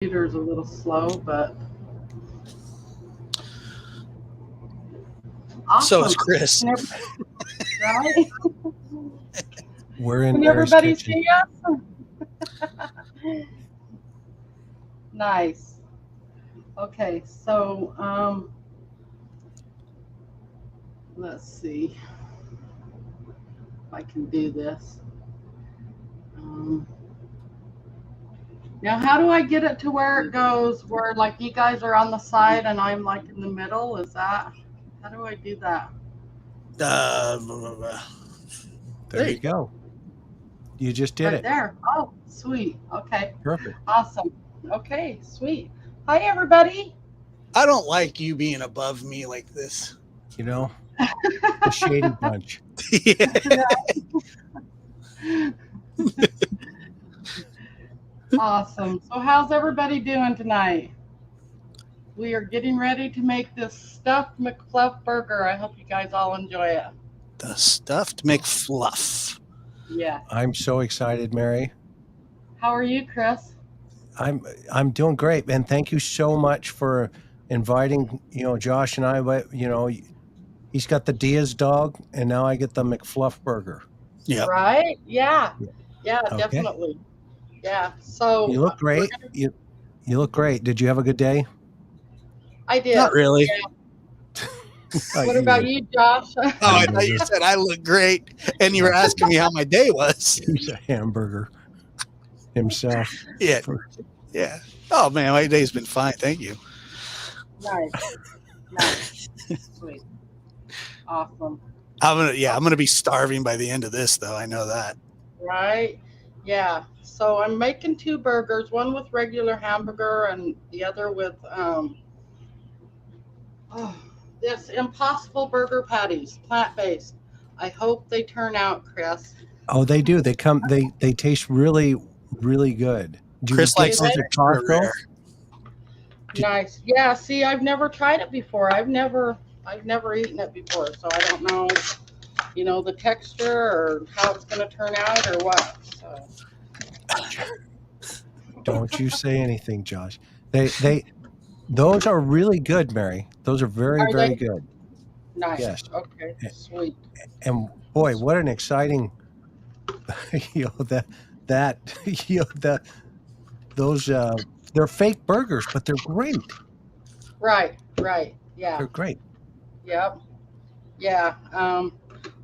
Computer's a little slow, but So is awesome. Chris. Right? We're in Can Mary's everybody kitchen. see us? Nice. Okay, so let's see if I can do this. Now, how do I get it to where it goes, where like you guys are on the side and I'm like in the middle? How do I do that? There you go. You just did Right it. there. Oh, sweet. Okay. Perfect. Awesome. Okay, sweet. Hi, everybody. I don't like you being above me like this. You know, the Shady Bunch. Yeah. Awesome. So how's everybody doing tonight? We are getting ready to make this stuffed McFluff burger. I hope you guys all enjoy it. The stuffed McFluff. Yeah. I'm so excited, Mary. How are you, Chris? I'm doing great, and thank you so much for inviting, Josh and I. But he's got the Diaz dog, and now I get the McFluff burger. Yeah. Right? Yeah. Yeah, Okay. definitely. Yeah. So You look great. You look great. Did you have a good day? I did. Not really. Yeah. What about you, Josh? Oh, I thought you said I look great, and you were asking me how my day was. He's a hamburger himself. Yeah. Yeah. Oh man, my day's been fine. Thank you. Nice. Sweet. Awesome. I'm gonna be starving by the end of this, though. I know that. Right? Yeah. So I'm making 2 burgers, one with regular hamburger and the other with this Impossible Burger patties, plant-based. I hope they turn out, Chris. Oh, they do. They taste really, really good. Do Chris you likes get those it at Costco? Nice. Yeah, see, I've never tried it before. I've never eaten it before, so I don't know, the texture or how it's going to turn out or what. So. Don't you say anything, Josh. Those are really good, Mary. Those are very, very good. Nice. Yes. Okay. Sweet. And boy, what an exciting, those they're fake burgers, but they're great. Right. Yeah. They're great. Yep. Yeah.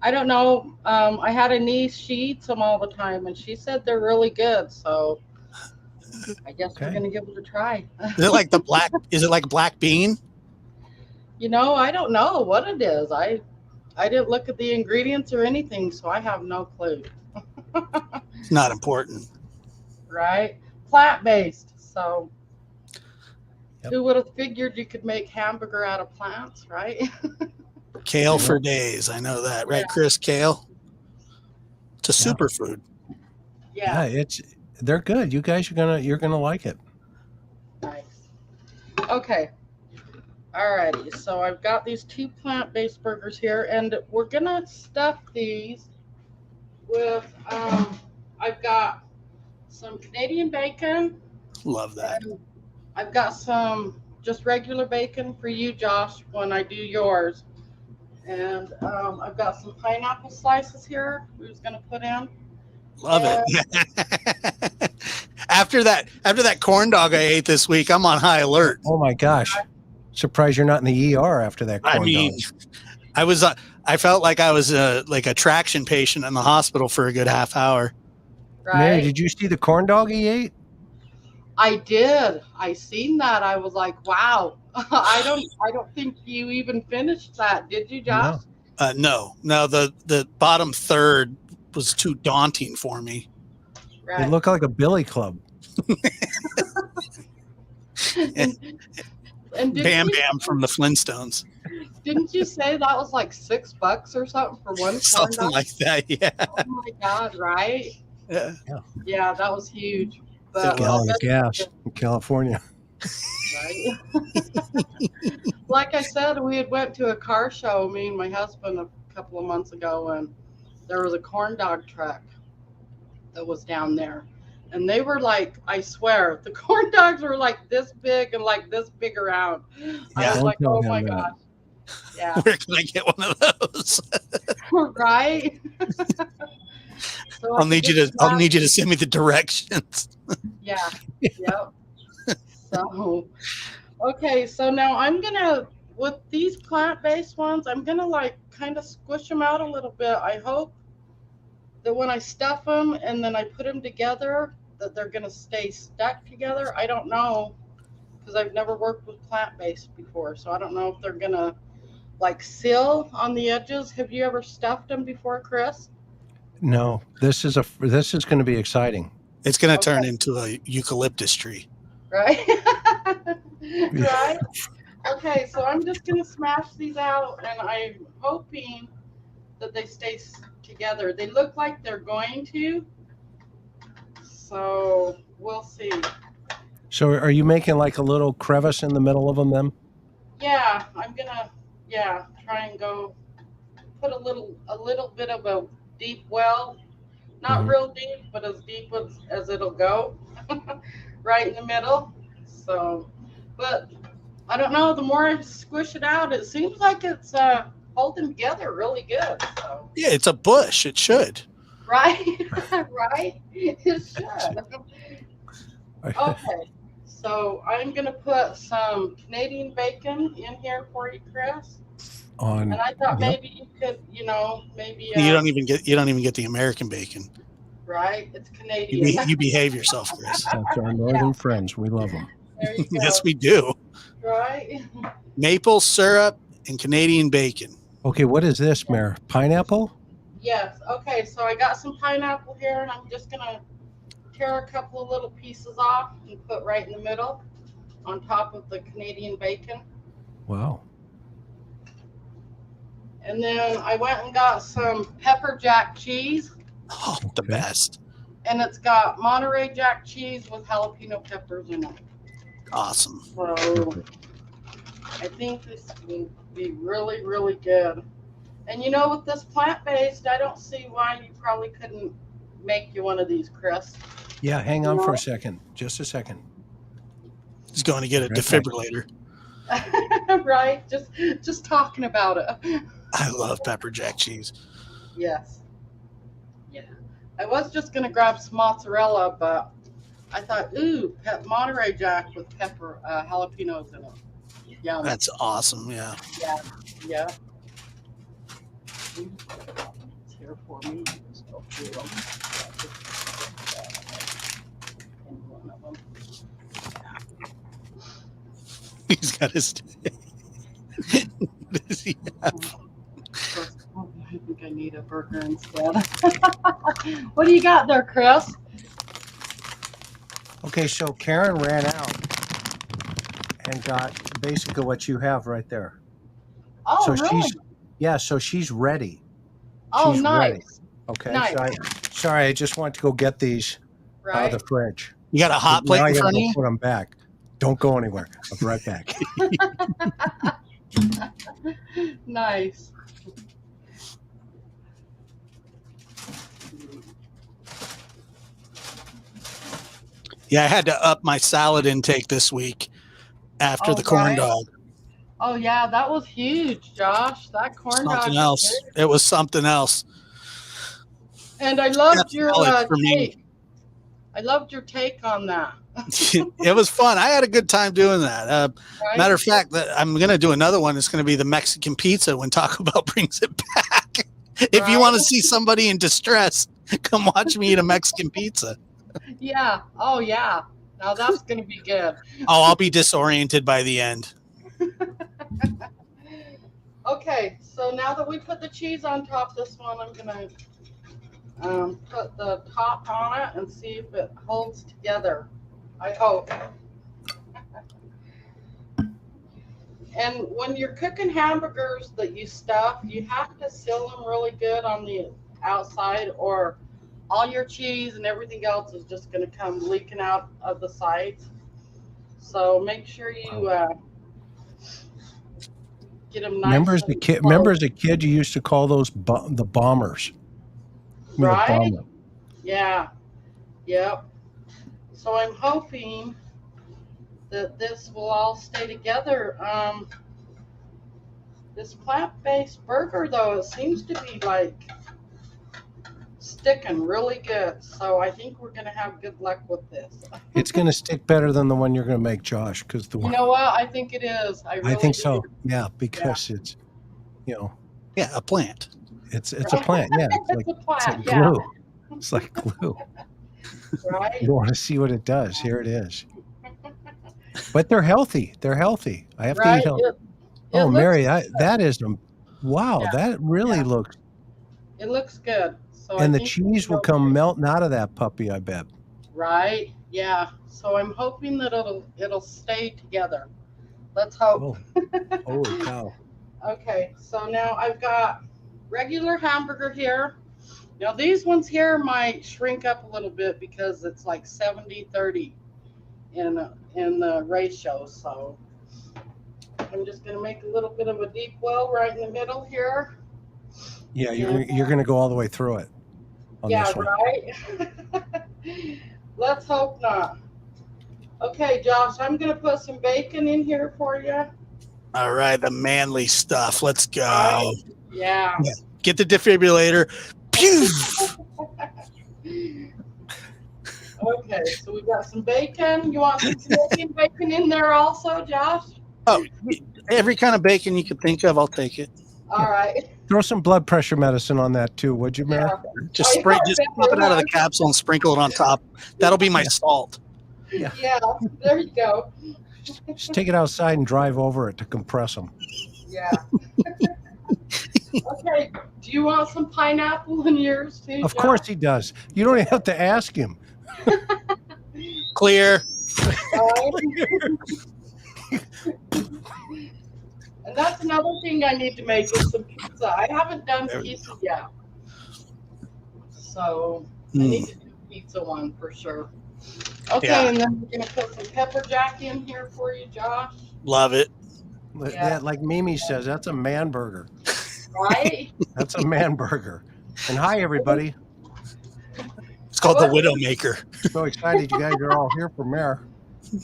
I don't know. I had a niece. She eats them all the time, and she said they're really good. So I guess we're gonna give it a try. Is it like Is it like black bean? I don't know what it is. I didn't look at the ingredients or anything, so I have no clue. It's not important. Right? Plant-based. So Yep. Who would have figured you could make hamburger out of plants, right? Kale for days. I know that, right, Chris? Kale. It's a superfood. Yeah. They're good. You guys you're gonna like it. Nice. Okay. Alrighty. So I've got these 2 plant-based burgers here, and we're gonna stuff these with I've got some Canadian bacon. Love that. I've got some just regular bacon for you, Josh, when I do yours. And I've got some pineapple slices here we was going to put in. Love it. After that corn dog I ate this week, I'm on high alert. Oh my gosh. Surprised you're not in the ER after that corn dog. I felt like I was like a traction patient in the hospital for a good half hour. Right. Mary, did you see the corn dog he ate? I did. I seen that. I was like, wow. I don't think you even finished that, did you, Josh? No. The bottom third was too daunting for me. Right. It looked like a billy club. and Bam Bam from the Flintstones. Didn't you say that was like $6 or something for one corn Something dog? like that, yeah. Oh my God, right? Yeah, that was huge. A gallon of gas in California. Right? Like I said, we had went to a car show, me and my husband, a couple of months ago, and there was a corn dog truck that was down there. And they were like, I swear, the corn dogs were like this big and like this big around. I was Don't like, tell oh him my that. gosh. Yeah. Where can I get one of those? Right? So I I'll could need you get to I'll some- need you to send me the directions. Yeah. Yep. So, okay. So now I'm going to, with these plant-based ones, I'm going to like kind of squish them out a little bit. I hope that when I stuff them and then I put them together, that they're going to stay stuck together. I don't know, because I've never worked with plant-based before. So I don't know if they're going to like seal on the edges. Have you ever stuffed them before, Chris? No, this is going to be exciting. It's going to turn Okay. into a eucalyptus tree. Right? Right? Okay, so I'm just going to smash these out, and I'm hoping that they stay together. They look like they're going to, so we'll see. So are you making like a little crevice in the middle of them then? Yeah, I'm going to, try and go put a little bit of a deep well. Not Mhm. real deep, but as deep as it'll go. Right in the middle. So, but I don't know, the more I squish it out, it seems like it's holding together really good. So, Yeah, it's a bush. It should. right? Right? It should. Okay. So I'm going to put some Canadian bacon in here for you, Chris. On, And I thought yep. maybe you could, maybe. You don't even get the American bacon. Right? It's Canadian. You behave yourself, Chris. That's our northern friends. We love them. There you go. Yes, we do. Right? Maple syrup and Canadian bacon. Okay, what is this, Mayor? Pineapple? Yes. Okay, so I got some pineapple here, and I'm just gonna tear a couple of little pieces off and put right in the middle on top of the Canadian bacon. Wow. And then I went and got some pepper jack cheese, Oh, the Okay. best. and it's got Monterey Jack cheese with jalapeno peppers in it. Awesome. So I think this will be really, really good. And with this plant-based, I don't see why you probably couldn't make you one of these, Chris. Yeah, hang on for a second. Just a second. He's going to get a Right back. defibrillator. Right? Just talking about it. I love pepper jack cheese. Yes. Yeah. I was just gonna grab some mozzarella, but I thought, ooh, Monterey Jack with pepper, jalapenos in it. Yum. That's awesome. Yeah. Yeah. It's here for me. Just go through them. In one of them. He's got his. What does he have? I think I need a burger instead. What do you got there, Chris? Okay, so Karen ran out and got basically what you have right there. Oh, So really? so she's ready. Oh, she's nice. ready. Okay. Nice. Sorry, I just want to go get these out Right. of the fridge. You got a hot plate Now I in gotta front of go you? put them back. Don't go anywhere. I'll be right back. Nice. Yeah, I had to up my salad intake this week after Oh, the corn right. dog. Oh yeah, that was huge, Josh. That corn dog. Something was else. big. It was something else. And I loved That's your salad for me. take. I loved your take on that. It was fun. I had a good time doing that. Right? Matter of fact, that I'm going to do another one. It's going to be the Mexican pizza when Taco Bell brings it back. If you want to Right. see somebody in distress, come watch me eat a Mexican pizza. Yeah. Oh yeah. Now that's gonna be good. Oh, I'll be disoriented by the end. Okay, so now that we put the cheese on top of this one, I'm gonna put the top on it and see if it holds together. I hope. And when you're cooking hamburgers that you stuff, you have to seal them really good on the outside, or all your cheese and everything else is just going to come leaking out of the sides. So make sure you get them nice. Remember as and a kid? close. Remember as a kid, you used to call those the bombers. You know, Right? bomber. Yeah. Yep. So I'm hoping that this will all stay together. This plant-based burger, though, it seems to be like sticking really good. So I think we're gonna have good luck with this. It's going to stick better than the one you're going to make, Josh, because the You one know what? I think it is. I really I think do. so. Yeah, because it's, you know, Yeah, a plant. it's a plant. Yeah, It's a plant, like yeah. glue. It's like glue. Right? You want to see what it does? Here it is. But they're healthy. They're healthy. I have to Right? eat healthy. It Oh, looks Mary, good. that is wow. Yeah. That really Yeah. looks. It looks good. So And I the think cheese will it'll come be- melting out of that puppy, I bet. Right? Yeah. So I'm hoping that it'll stay together. Let's hope. Oh, holy cow. Okay, so now I've got regular hamburger here. Now these ones here might shrink up a little bit because it's like 70-30 in the ratio. So I'm just gonna make a little bit of a deep well right in the middle here. Yeah, you're going to go all the way through it on Yeah, this one. right? Let's hope not. Okay, Josh, I'm gonna put some bacon in here for you. All right, the manly stuff. Let's go. Right? Yeah. Get the defibrillator. Pew! Okay, so we got some bacon. You want some Canadian bacon in there also, Josh? Oh, every kind of bacon you could think of, I'll take it. All right. Throw some blood pressure medicine on that too, would you, Mary? Yeah. Just Oh, spray, yeah, just pop it out of the definitely. capsule and sprinkle it on top. That'll be my salt. Yeah, there you go. Just take it outside and drive over it to compress them. Yeah. Okay, do you want some pineapple in yours too, Of Josh? course he does. You don't even have to ask him. Clear. Right? And that's another thing I need to make is some pizza. I haven't done There we pizza yet. So I Mm. need to do pizza one for sure. Okay, Yeah. and then we're gonna put some pepper jack in here for you, Josh. Love it. Yeah. That, like Mimi says, that's a man burger. Right? That's a man burger. And hi, everybody. It's called the Widowmaker. So excited you guys are all here for Mare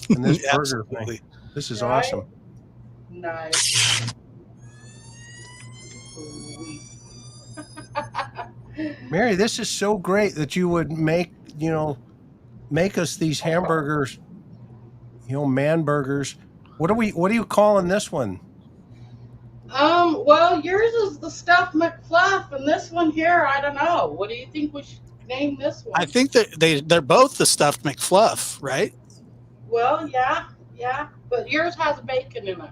and this burger thing. Absolutely. This is Right? awesome. Nice. Mary, this is so great that you would make us these hamburgers, man burgers. What are you calling this one? Well, yours is the stuffed McFluff, and this one here, I don't know. What do you think we should name this one? I think that they're both the stuffed McFluff, right? Well, yeah, but yours has bacon in it.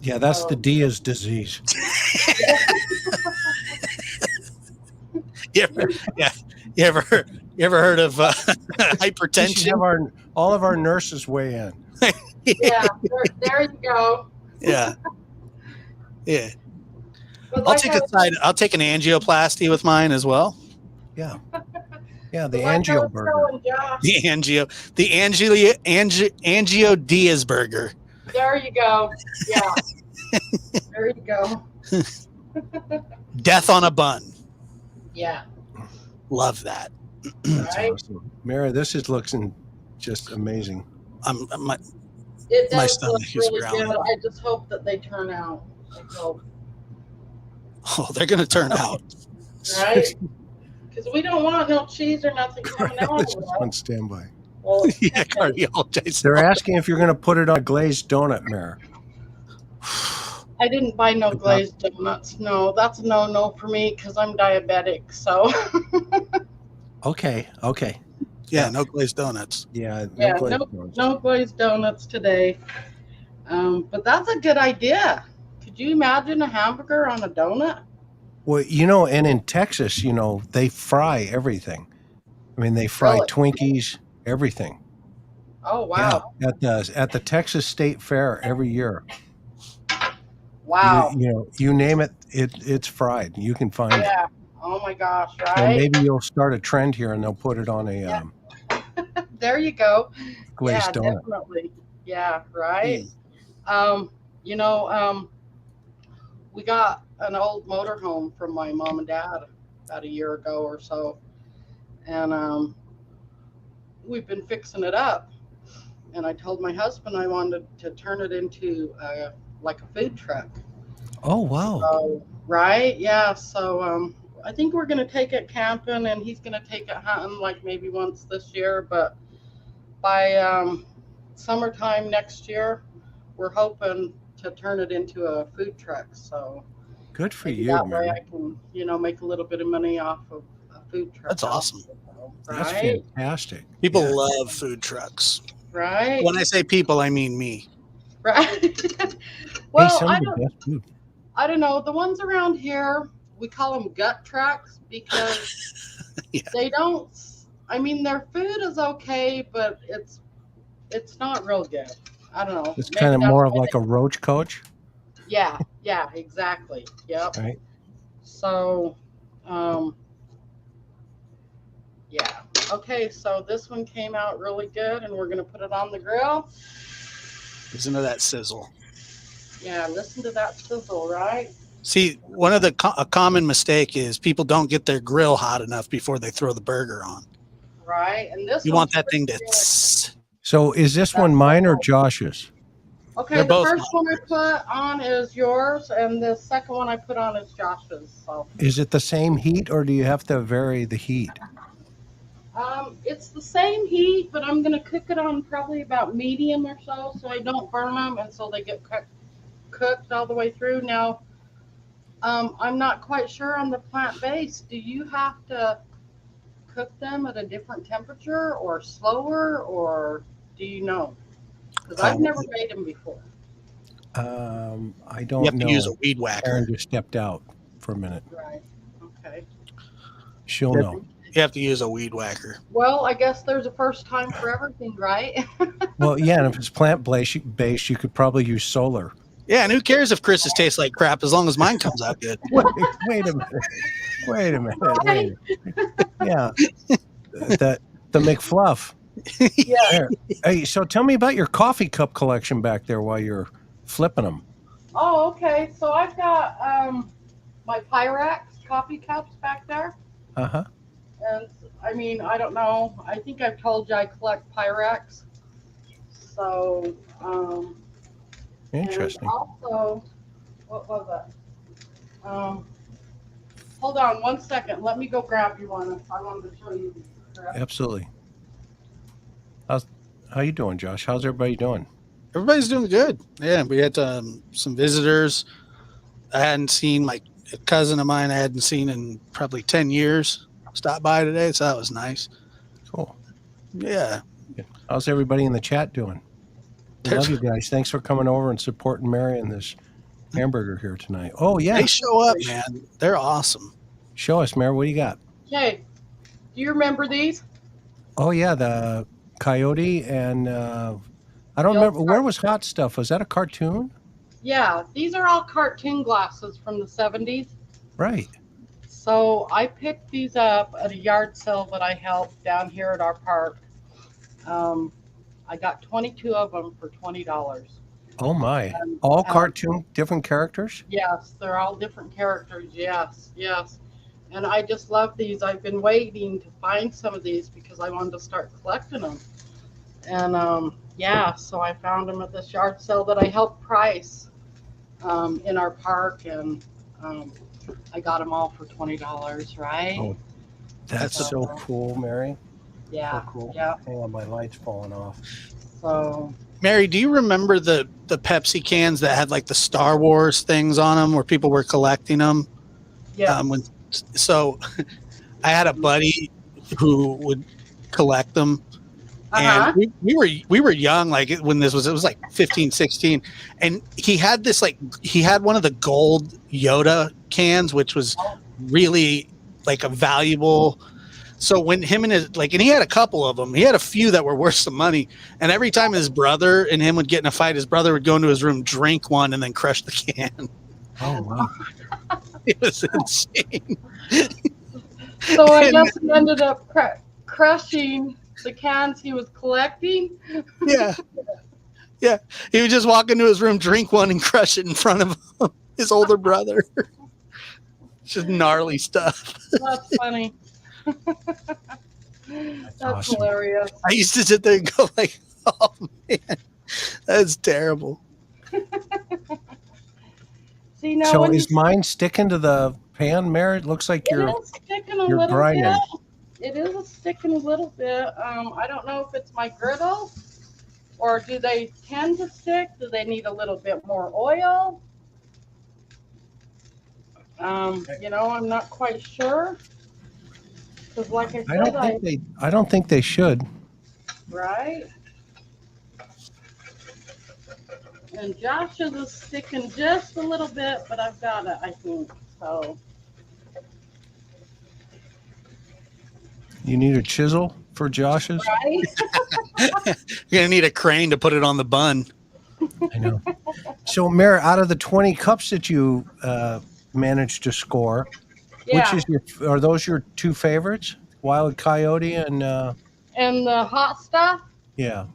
Yeah, that's the Diaz disease. You ever heard of We should hypertension? have all of our nurses weigh in. Yeah, there you go. Yeah. Yeah. But I'll take I'll take an angioplasty with mine as well. Yeah. Yeah, the like I angio was burger. telling Josh, The angio Diaz burger. there you go. Yeah. There you go. Death on a bun. Yeah. Love that. That's Right? awesome. Mary, looks just amazing. It My does look stomach is really growling. good. I just hope that they turn out. I hope. Oh, they're gonna turn out. Right? Because we don't want no cheese or nothing coming out of It's just on it. standby. Well, Yeah, cardiologist. They're asking if you're going to put it on a glazed donut, Mary. I didn't buy no glazed donuts. No, that's a no for me because I'm diabetic. So Okay. Yeah, no glazed donuts. Yeah. yeah, glazed donuts. no glazed donuts today. But that's a good idea. Could you imagine a hamburger on a donut? Well, and in Texas, they fry everything. I mean, they fry Really? Twinkies, everything. Oh wow! Yeah, at the Texas State Fair every year. Wow! You name it, it's fried. You can find it. Yeah. Oh my gosh! And Right? maybe you'll start a trend here, and they'll put it on a Yeah. There you go. glazed Yeah, donut. definitely. Yeah. Right. Mm. We got an old motorhome from my mom and dad about a year ago or so, and we've been fixing it up. And I told my husband I wanted to turn it into like a food truck. Oh, wow. So, right? Yeah. So I think we're gonna take it camping, and he's gonna take it hunting, like maybe once this year. But by summertime next year, we're hoping to turn it into a food truck. So Good for maybe you, that way man. I can, make a little bit of money off of a food truck. That's awesome. That's Right? fantastic. People Yeah. love food trucks. Right? When I say people, I mean me. Right? Hey, Well, some I of the don't. best food. I don't know. The ones around here, we call them gut trucks because Yeah. they don't. I mean, their food is okay, but it's not real good. I don't know. It's Maybe kind of that's more of why like a roach coach, Yeah, exactly. Yep. right? So, yeah. Okay, so this one came out really good, and we're gonna put it on the grill. Listen to that sizzle. Yeah, listen to that sizzle, right? See, one of the a common mistake is people don't get their grill hot enough before they throw the burger on. Right, and this You one's want that thing to. pretty good. So is this That's one mine or cool. Josh's? Okay, They're the both first one I mine. put on is yours, and the second one I put on is Josh's. So, Is it the same heat or do you have to vary the heat? it's the same heat, but I'm gonna cook it on probably about medium or so I don't burn them, and so they get cooked all the way through. Now, I'm not quite sure on the plant-based. Do you have to cook them at a different temperature or slower, or do you know? Because I've never made them before. I You don't have to know. use a weed whacker. Aaron just stepped out for a minute. Right. Okay. She'll Yeah. know. You have to use a weed whacker. Well, I guess there's a first time for everything, right? Well, yeah, and if it's plant-based, you could probably use solar. Yeah, and who cares if Chris's tastes like crap as long as mine comes out good? Wait a minute. Wait a minute. Right? Yeah. The McFluff. Yeah. There. Hey, so tell me about your coffee cup collection back there while you're flipping them. Oh, okay. So I've got my Pyrex coffee cups back there. Uh-huh. And I mean, I don't know. I think I've told you I collect Pyrex. So, Interesting. And also, what was that? Hold on 1 second. Let me go grab you one. I wanted to show you. Absolutely. How you doing, Josh? How's everybody doing? Everybody's doing good. Yeah, we had some visitors. I hadn't seen my cousin of mine. I hadn't seen in probably 10 years. Stopped by today, so that was nice. Cool. Yeah. How's everybody in the chat doing? We love you guys. Thanks for coming over and supporting Mary and this hamburger here tonight. Oh, yeah. They show up, man. They're awesome. Show us, Mary. What do you got? Okay. Do you remember these? Oh, yeah. The coyote and I don't remember. Where was Hot Stuff? Was that a cartoon? Yeah, these are all cartoon glasses from the 70s. Right. So I picked these up at a yard sale that I helped down here at our park. I got 22 of them for $20. Oh, my. All cartoon, different characters? Yes, they're all different characters. Yes. And I just love these. I've been waiting to find some of these because I wanted to start collecting them. And yeah, so I found them at this yard sale that I helped price in our park, and I got them all for $20, right? Oh, that's so cool, Mary. Yeah. So cool. Yeah. Hang on, my light's falling off. So Mary, do you remember the Pepsi cans that had like the Star Wars things on them where people were collecting them? yeah. So I had a buddy who would collect them. And we were young, like when it was like 15, 16. And he had one of the gold Yoda cans, which was really like a valuable. So when him and and he had a couple of them, he had a few that were worth some money. And every time his brother and him would get in a fight, his brother would go into his room, drink one, and then crush the can. Oh, wow. It was insane. So I guess he ended up crushing the cans he was collecting. Yeah. He would just walk into his room, drink one, and crush it in front of his older brother. Just gnarly stuff. That's funny. That's awesome. hilarious. I used to sit there and go like, "Oh man, that's terrible." See, now So when is mine sticking to the pan, Mary? It looks like it you're is sticking a little grinding. bit. It is sticking a little bit. I don't know if it's my griddle or do they tend to stick? Do they need a little bit more oil? I'm not quite sure. Because like I said, I don't think they should. right? And Josh's is sticking just a little bit, but I've got it, I think. So You need a chisel for Josh's? right? You're gonna need a crane to put it on the bun. I know. So, Mary, out of the 20 cups that you managed to score, Yeah. are those your two favorites? Wild Coyote and And the hot stuff. yeah.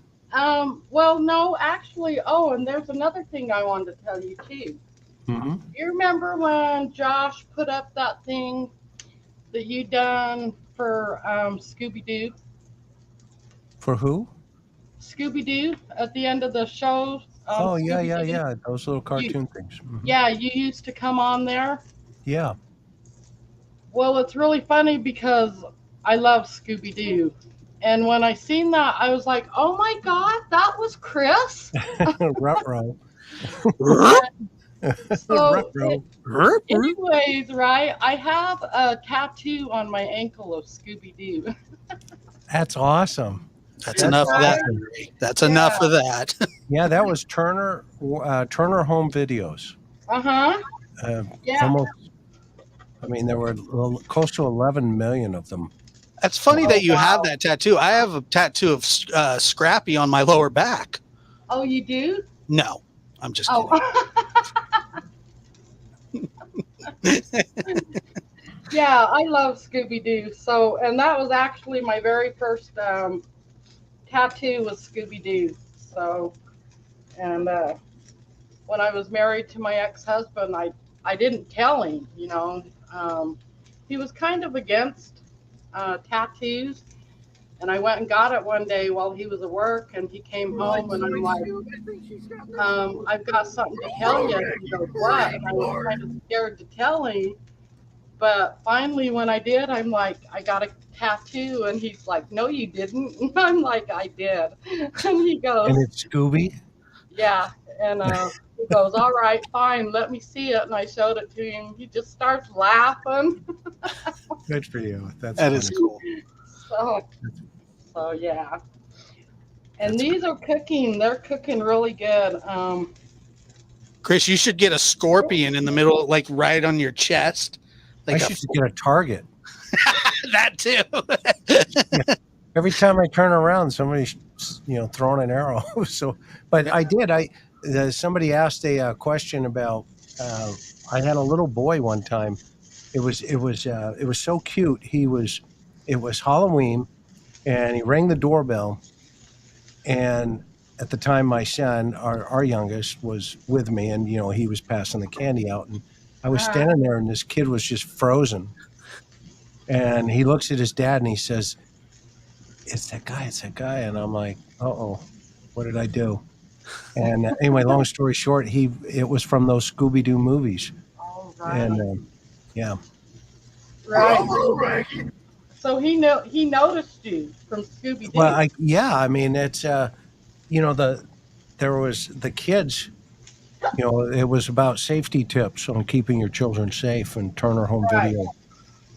Well, no, actually. Oh, and there's another thing I wanted to tell you too. Mm-hmm. You remember when Josh put up that thing that you done for Scooby Doo? For who? Scooby Doo at the end of the show. Oh yeah, Scooby-Doo. yeah. Those little cartoon things. Mhm. Yeah, you used to come on there. Yeah. Well, it's really funny because I love Scooby Doo. And when I seen that, I was like, oh my God, that was Chris. Ruh-roh. So, Ruh-roh. anyways, right, I have a tattoo on my ankle of Scooby Doo. That's awesome. That's enough of that. That's enough of that. Yeah, that was Turner Home Videos. Uh-huh. Yeah. Almost. I mean, there were close to 11 million of them. That's funny that you have that tattoo. I have a tattoo of Scrappy on my lower back. Oh, you do? No, I'm just kidding. Yeah, I love Scooby Doo. So, and that was actually my very first tattoo was Scooby Doo. So, and when I was married to my ex-husband, I didn't tell him. He was kind of against tattoos, and I went and got it one day while he was at work, and he came home, and I'm like, I've got something to tell you. And he goes, what? And I was kind of scared to tell him. But finally, when I did, I'm like, I got a tattoo. And he's like, no, you didn't. And I'm like, I did. And he goes, and it's Scooby? Yeah. And he goes, all right, fine, let me see it. And I showed it to him. He just starts laughing. Good for you. That is cool. So yeah. And these are cooking. They're cooking really good. Chris, you should get a scorpion in the middle, like right on your chest. Like I should get a target. That too. Yeah. Every time I turn around, somebody's throwing an arrow. So, but I did. Somebody asked a question about. I had a little boy one time. It was so cute. It was Halloween, and he rang the doorbell. And at the time, my son, our youngest, was with me, and he was passing the candy out, and I was standing there, and this kid was just frozen. And he looks at his dad, and he says, "It's that guy. It's that guy." And I'm like, "Uh-oh, what did I do?" And anyway, long story short, it was from those Scooby-Doo movies. Oh, right. And yeah. Right. So he noticed you from Scooby-Doo. Well, I mean, it's there was the kids. It was about safety tips on keeping your children safe, and Turner Home Video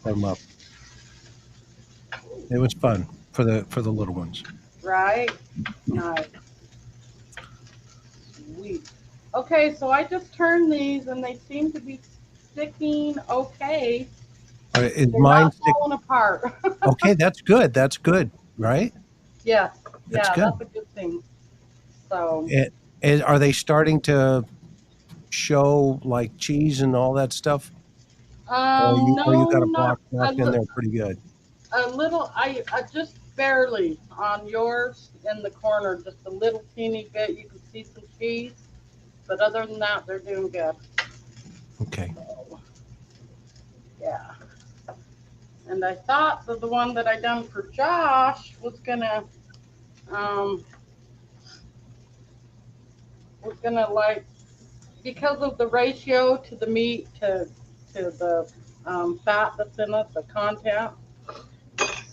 put them up. It was fun for the little ones. Right. Nice. Sweet. Okay, so I just turned these, and they seem to be sticking okay. Is They're mine not falling apart. Okay, that's good. That's good, right? Yes. That's Yeah, good. that's a good thing. So. Are they starting to show like cheese and all that stuff? No, or you got a block not in there pretty good. A little. I just barely on yours in the corner, just a little teeny bit. You can see some cheese, but other than that, they're doing good. Okay. So, yeah. And I thought that the one that I done for Josh was gonna like, because of the ratio to the meat to the fat that's in it, the content.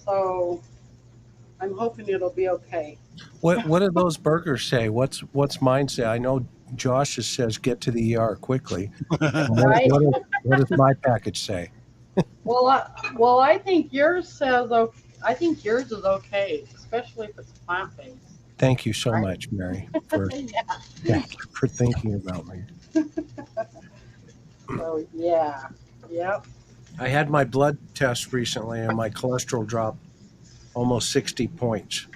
So I'm hoping it'll be okay. What do those burgers say? What's mine say? I know Josh's says get to the ER quickly. Right? What does my package say? Well, I think yours says, I think yours is okay, especially if it's plant-based. Thank you so Right. much, Mary, for Yeah. for thinking about me. So yeah, yep. I had my blood test recently, and my cholesterol dropped almost 60 points.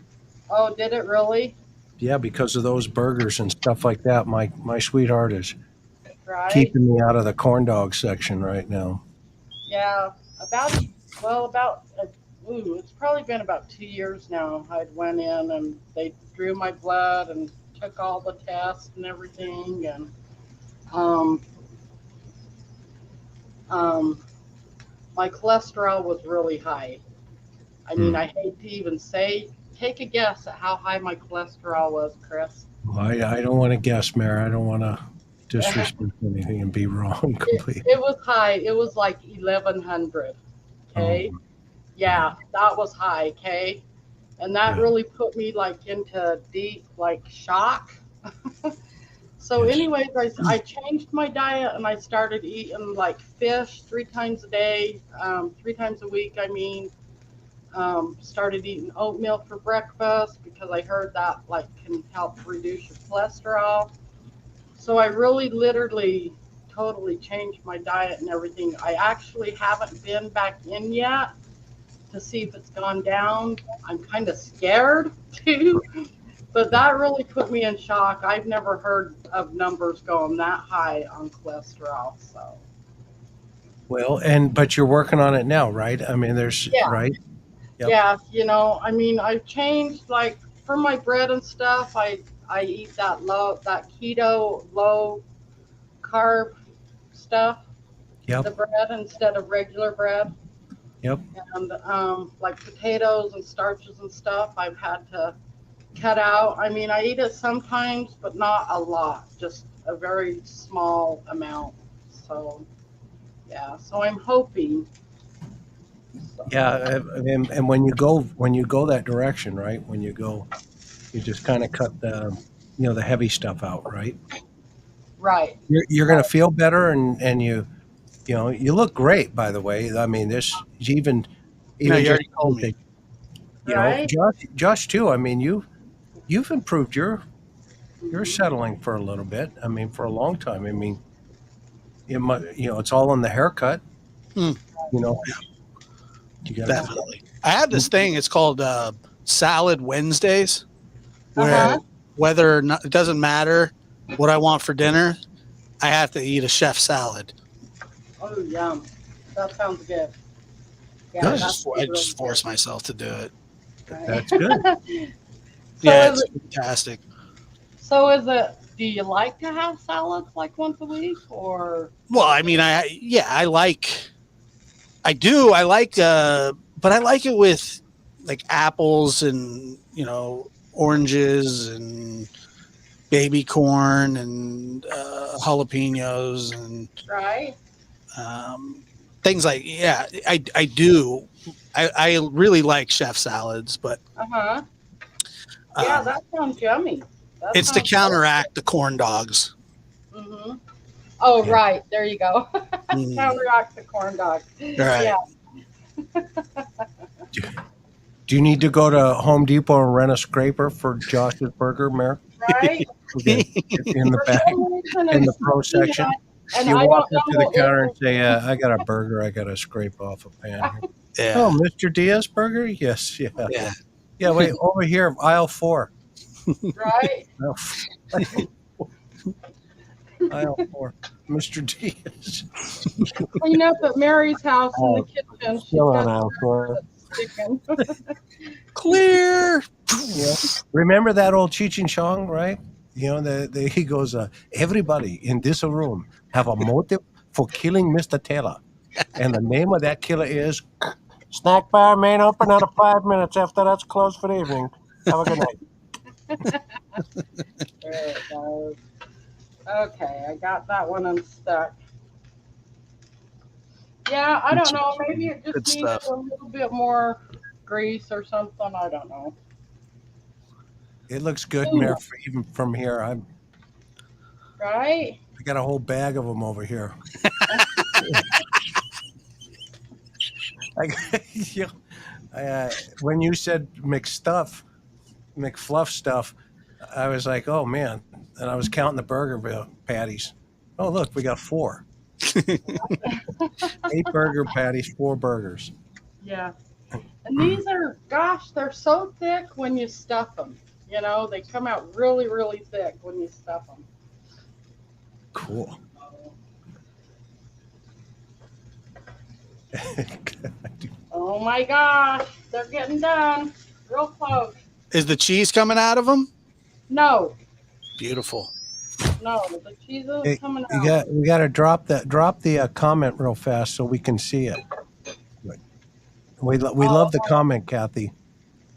Oh, did it really? Yeah, because of those burgers and stuff like that. My sweetheart is Right? keeping me out of the corn dog section right now. Yeah, it's probably been about 2 years now. I went in and they drew my blood and took all the tests and everything, and my cholesterol was really high. I mean, I hate to even say. Take a guess at how high my cholesterol was, Chris. I don't want to guess, Mary. I don't want to disrespect anything and be wrong completely. It was high. It was like 1100. Okay. Oh. Yeah, that was high. Okay. And that really put me like into deep like shock. So Yes. anyways, I changed my diet and I started eating like fish 3 times a day, 3 times a week. I mean, started eating oatmeal for breakfast because I heard that like can help reduce your cholesterol. So I really literally totally changed my diet and everything. I actually haven't been back in yet to see if it's gone down. I'm kind of scared too, but that really put me in shock. I've never heard of numbers going that high on cholesterol. So Well, but you're working on it now, right? I mean, there's right. Yep. Yeah, I mean, I've changed like for my bread and stuff. I eat that keto low carb stuff. Yep. The bread instead of regular bread. Yep. And like potatoes and starches and stuff, I've had to cut out. I mean, I eat it sometimes, but not a lot, just a very small amount. So yeah, so I'm hoping. Yeah, and when you go that direction, right? When you just kind of cut the heavy stuff out, right? Right. You're going to feel better, and you look great. By the way, I mean this even No, you already told me. Right. Josh too. I mean you've improved. You're settling for a little bit. I mean for a long time. I mean it's all in the haircut. You know. Definitely. I have this thing. It's called Salad Wednesdays, where whether or not it doesn't matter what I want for dinner, I have to eat a chef salad. Oh, yum! That sounds good. Yeah, I just force myself to do it. Right. That's good. It's fantastic. So is it? Do you like to have salads like once a week, or? Well, I mean, I do. I like, but I like it with like apples and oranges and baby corn and jalapenos and Right. things like I do. I really like chef salads, but yeah, that sounds yummy. It's to counteract the corn dogs. Mm-hmm. Oh, right. There you go. Counteract the corn dog. Right. Yeah. Do you need to go to Home Depot and rent a scraper for Josh's Burger, Mary? Right. Okay. In the back, in the pro section. And you I walk don't up to know the counter and say, I got a burger. I got to scrape off a pan. Yeah. Oh, Mr. Diaz Burger? Yes. Yeah, wait, over here, aisle 4. Right. Aisle 4. Mr. Diaz. Clean up at Mary's house in the kitchen. She's Still on got aisle 4. chicken. Clear. Yeah. Remember that old Cheech and Chong, right? He goes, everybody in this room have a motive for killing Mr. Taylor. And the name of that killer is Snack bar main open out of 5 minutes. After that's closed for the evening. Have a good night. There it goes. Okay, I got that one unstuck. Yeah, I don't know. Maybe it Good just needed stuff. a little bit more grease or something. I don't know. It looks good, Mayor, even from here. I Right? got a whole bag of them over here. When you said McFluff stuff, I was like, oh man. And I was counting the burger patties. Oh, look, we got 4. 8 burger patties, 4 burgers. Yeah. And these are, gosh, they're so thick when you stuff them. You know, they come out really, really thick when you stuff them. Cool. Oh my gosh, they're getting done. Real close. Is the cheese coming out of them? No, Beautiful. no, the cheese is Hey, coming out. we got to drop the comment real fast so we can see it. We love the comment, Kathy.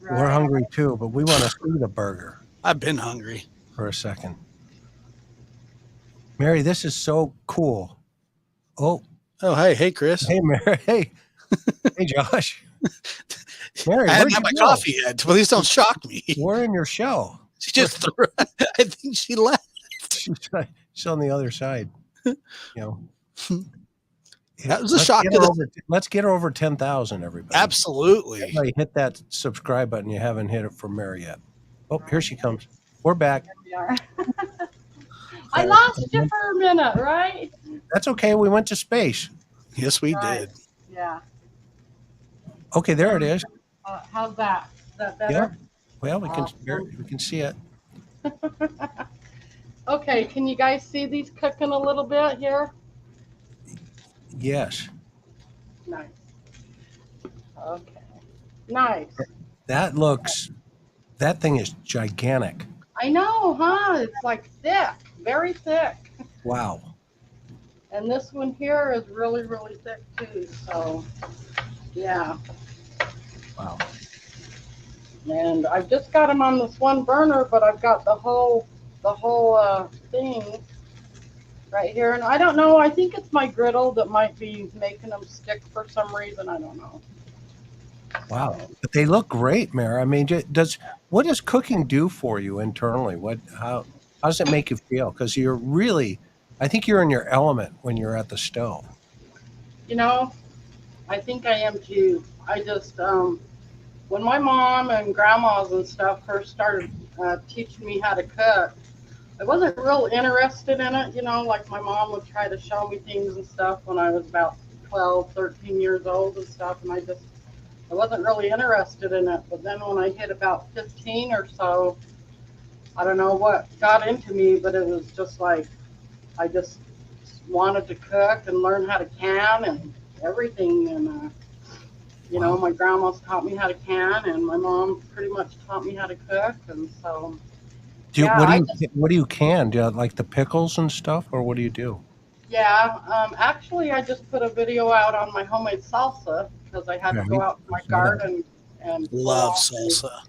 Right. We're hungry too, but we want to see the burger I've been hungry. for a second. Mary, this is so cool. Oh, Hey, Chris. hey, Mary. Hey, hey, Josh. Mary, I where'd hadn't had you my go? coffee yet. Please don't shock me. We're in your show. She just threw. I think she left. She's on the other side. You know. That was a shock to the. Let's get her over 10,000, everybody. Absolutely. Everybody hit that subscribe button. You haven't hit it for Mary yet. Oh, here she comes. We're back. There we are. I lost you for a minute, right? That's okay. We went to space. Yes, we Right. did. Yeah. Okay, there it is. How's that? Is that better? Yeah. Well, we can see it. Okay, can you guys see these cooking a little bit here? Yes. Nice. Okay. Nice. That thing is gigantic. I know, huh? It's like thick, very thick. Wow. And this one here is really, really thick too. So, yeah. Wow. And I've just got them on this one burner, but I've got the whole thing right here. And I don't know. I think it's my griddle that might be making them stick for some reason. I don't know. Wow. But they look great, Mary. I mean, what does cooking do for you internally? How does it make you feel? Because I think you're in your element when you're at the stove. You know, I think I am too. I just, when my mom and grandmas and stuff first started teaching me how to cook, I wasn't real interested in it. You know, like my mom would try to show me things and stuff when I was about 12, 13 years old and stuff. And I wasn't really interested in it. But then when I hit about 15 or so, I don't know what got into me, but it was just like, I just wanted to cook and learn how to can and everything. And, you know, my grandma's taught me how to can, and my mom pretty much taught me how to cook. And so, what do you can? Do you like the pickles and stuff, or what do you do? yeah, actually, I just put a video out on my homemade salsa because I had to go out to my garden and love salsa.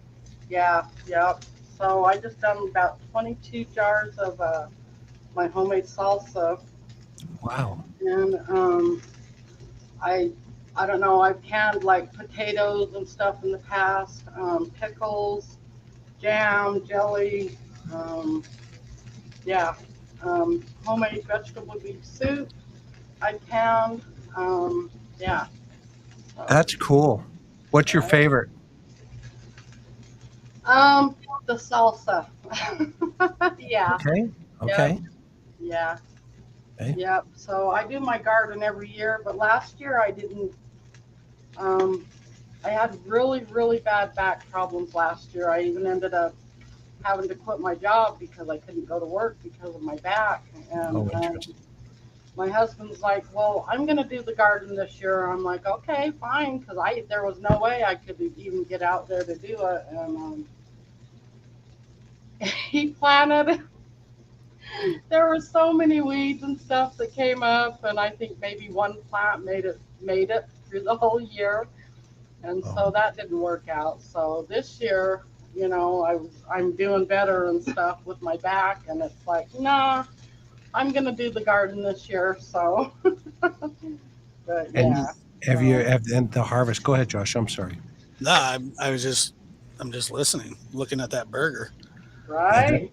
Yeah. So I just done about 22 jars of my homemade salsa. Wow. And I don't know, I've canned like potatoes and stuff in the past, pickles, jam, jelly, homemade vegetable beef soup I canned, yeah. So, That's cool. What's your favorite? the salsa. Yeah. Okay. Okay. Yeah. Okay. Yep. So I do my garden every year, but last year I didn't. I had really, really bad back problems last year. I even ended up having to quit my job because I couldn't go to work because of my back. And my husband's like, "Well, I'm going to do the garden this year." I'm like, "Okay, fine," because there was no way I could even get out there to do it. And he planted. There were so many weeds and stuff that came up, and I think maybe one plant made it through the whole year. and so that didn't work out. So this year, you know, I'm doing better and stuff with my back, and it's like, nah, I'm gonna do the garden this year. So, but And yeah. and the harvest? Go ahead, Josh. I'm sorry. No, I'm just listening, looking at that burger. Right?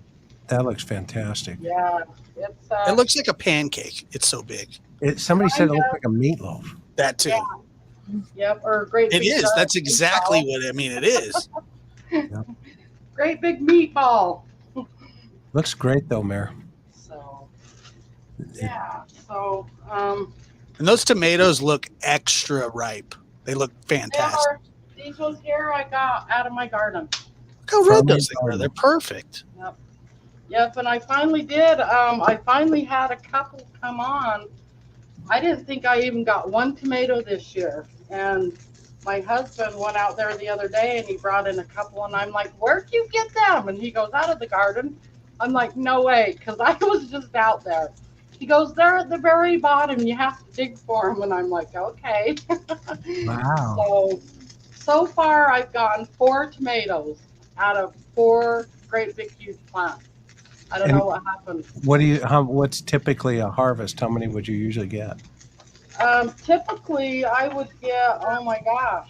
That looks fantastic. Yeah. It's It looks like a pancake. It's so big. Somebody said it looked like a meatloaf. That too. Yeah. Yep. Or a great. It big is. That's exactly meatball. what I mean. It is. Great big meatball. Looks great though, Mayor. So. Yeah. So. And those tomatoes look extra ripe. They look fantastic. These ones here I got out of my garden. Look how red those things are. They're perfect. Yep. Yep. And I finally did. I finally had a couple come on. I didn't think I even got one tomato this year. And my husband went out there the other day and he brought in a couple. And I'm like, where'd you get them? And he goes, out of the garden. I'm like, no way, because I was just out there. He goes, they're at the very bottom. You have to dig for them. And I'm like, okay. Wow. So far I've gotten 4 tomatoes out of 4 great big huge plants. I don't know what happened. What's typically a harvest? How many would you usually get? Typically I would get, oh my gosh,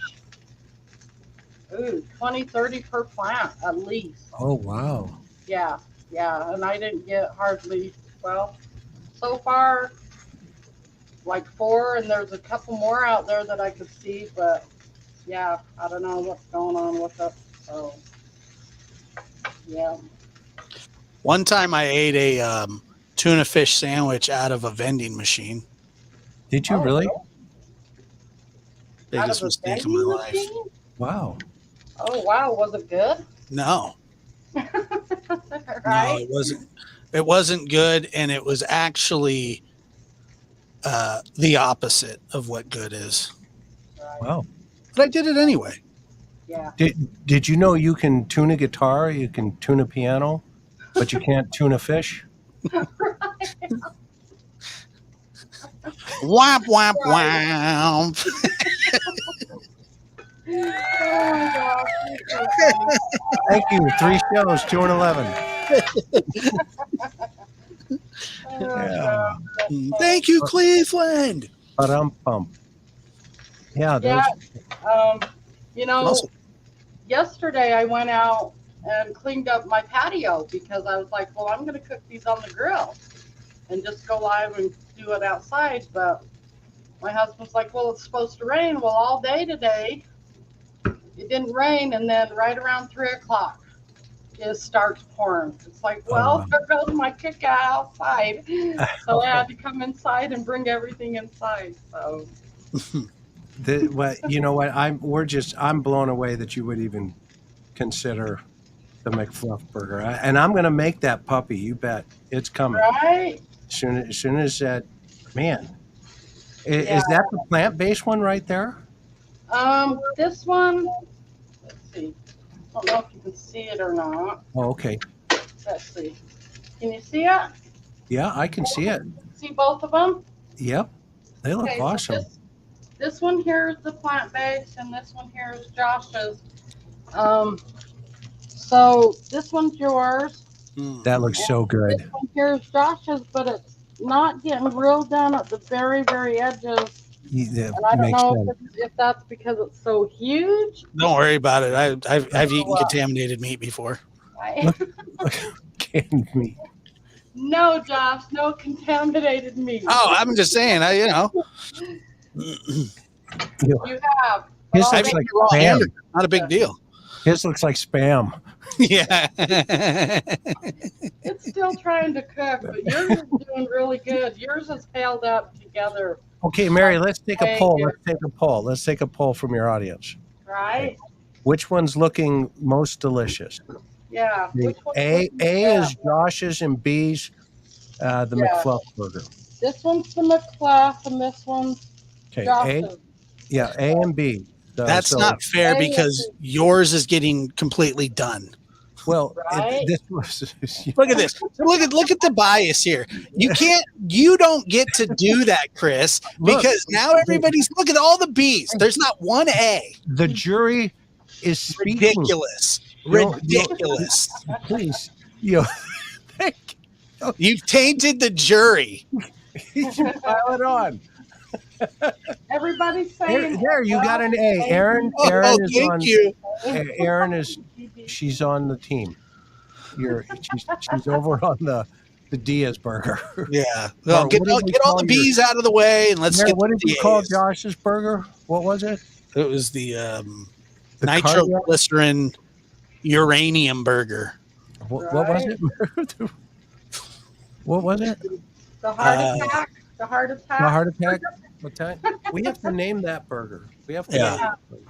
20, 30 per plant at least. Oh, wow. Yeah. And I didn't get hardly, well, so far like 4, and there's a couple more out there that I could see, but yeah, I don't know what's going on with it. So yeah. One time I ate a tuna fish sandwich out of a vending machine. Did you really? Biggest mistake of my life. Wow. Oh wow, was it good? No. Right? No, it wasn't. It wasn't good, and it was actually the opposite of what good is. Right. Wow. But I did it anyway. Yeah. Did you know you can tune a guitar, you can tune a piano, but you can't tune a fish? Womp, womp, womp. Oh my gosh. Thank you. 3 shows, 2 and 11. Yeah. Thank you, Cleveland. Ba-dum-bum. Yeah. Yeah. You know, Awesome. yesterday I went out and cleaned up my patio because I was like, well, I'm going to cook these on the grill and just go live and do it outside. But my husband's like, well, it's supposed to rain. Well, all day today, it didn't rain. And then right around 3 o'clock, it starts pouring. It's like, well, there goes my cook outside. So I had to come inside and bring everything inside. So. You know what? I'm blown away that you would even consider the McFluff burger. And I'm going to make that puppy. You bet. It's coming. Right? As soon as that, man. Is that the plant-based one right there? This one, let's see. I don't know if you can see it or not. Oh, okay. Let's see. Can you see it? Yeah, I can see it. See both of them? Yep. They look awesome. So this one here is the plant-based, and this one here is Josh's. So this one's yours. That looks so good. This one here is Josh's, but it's not getting real done at the very, very edges. Yeah, and I don't know if that's because it's so huge. Don't worry about it. I've eaten contaminated meat before. Canned meat. No, Josh, no contaminated meat. Oh, I'm just saying. You have. His looks like spam. Not a big deal. His looks like spam. Yeah. It's still trying to cook, but yours is doing really good. Yours is held up together. Okay, Mary, let's take a poll. Let's take a poll from your audience. Right? Which one's looking most delicious? Yeah. A is Josh's and B's the McFluff burger. This one's the McFluff and this one's Josh's. A and B. That's not fair because yours is getting completely done. Well, Right? this was. Look at this. Look at the bias here. You don't get to do that, Chris, Look. because now everybody's look at all the B's. There's not one A. The jury is speaking. Ridiculous. Don't- Ridiculous. Please, you know, You've tainted the jury. you should pile it on. Everybody's saying There, you got an A. Aaron Oh, is thank on. you. Aaron is. She's on the team. She's over on the Diaz burger. Yeah. Well, Or get what did we all call the B's out of the way and let's Mary, get what the did you call A's. Josh's burger? What was it? It was the The nitroglycerin uranium burger. What was it? What was it? the heart attack. The heart attack. The heart attack. What time? We have to name that burger. We have to. Yeah. Name that burger.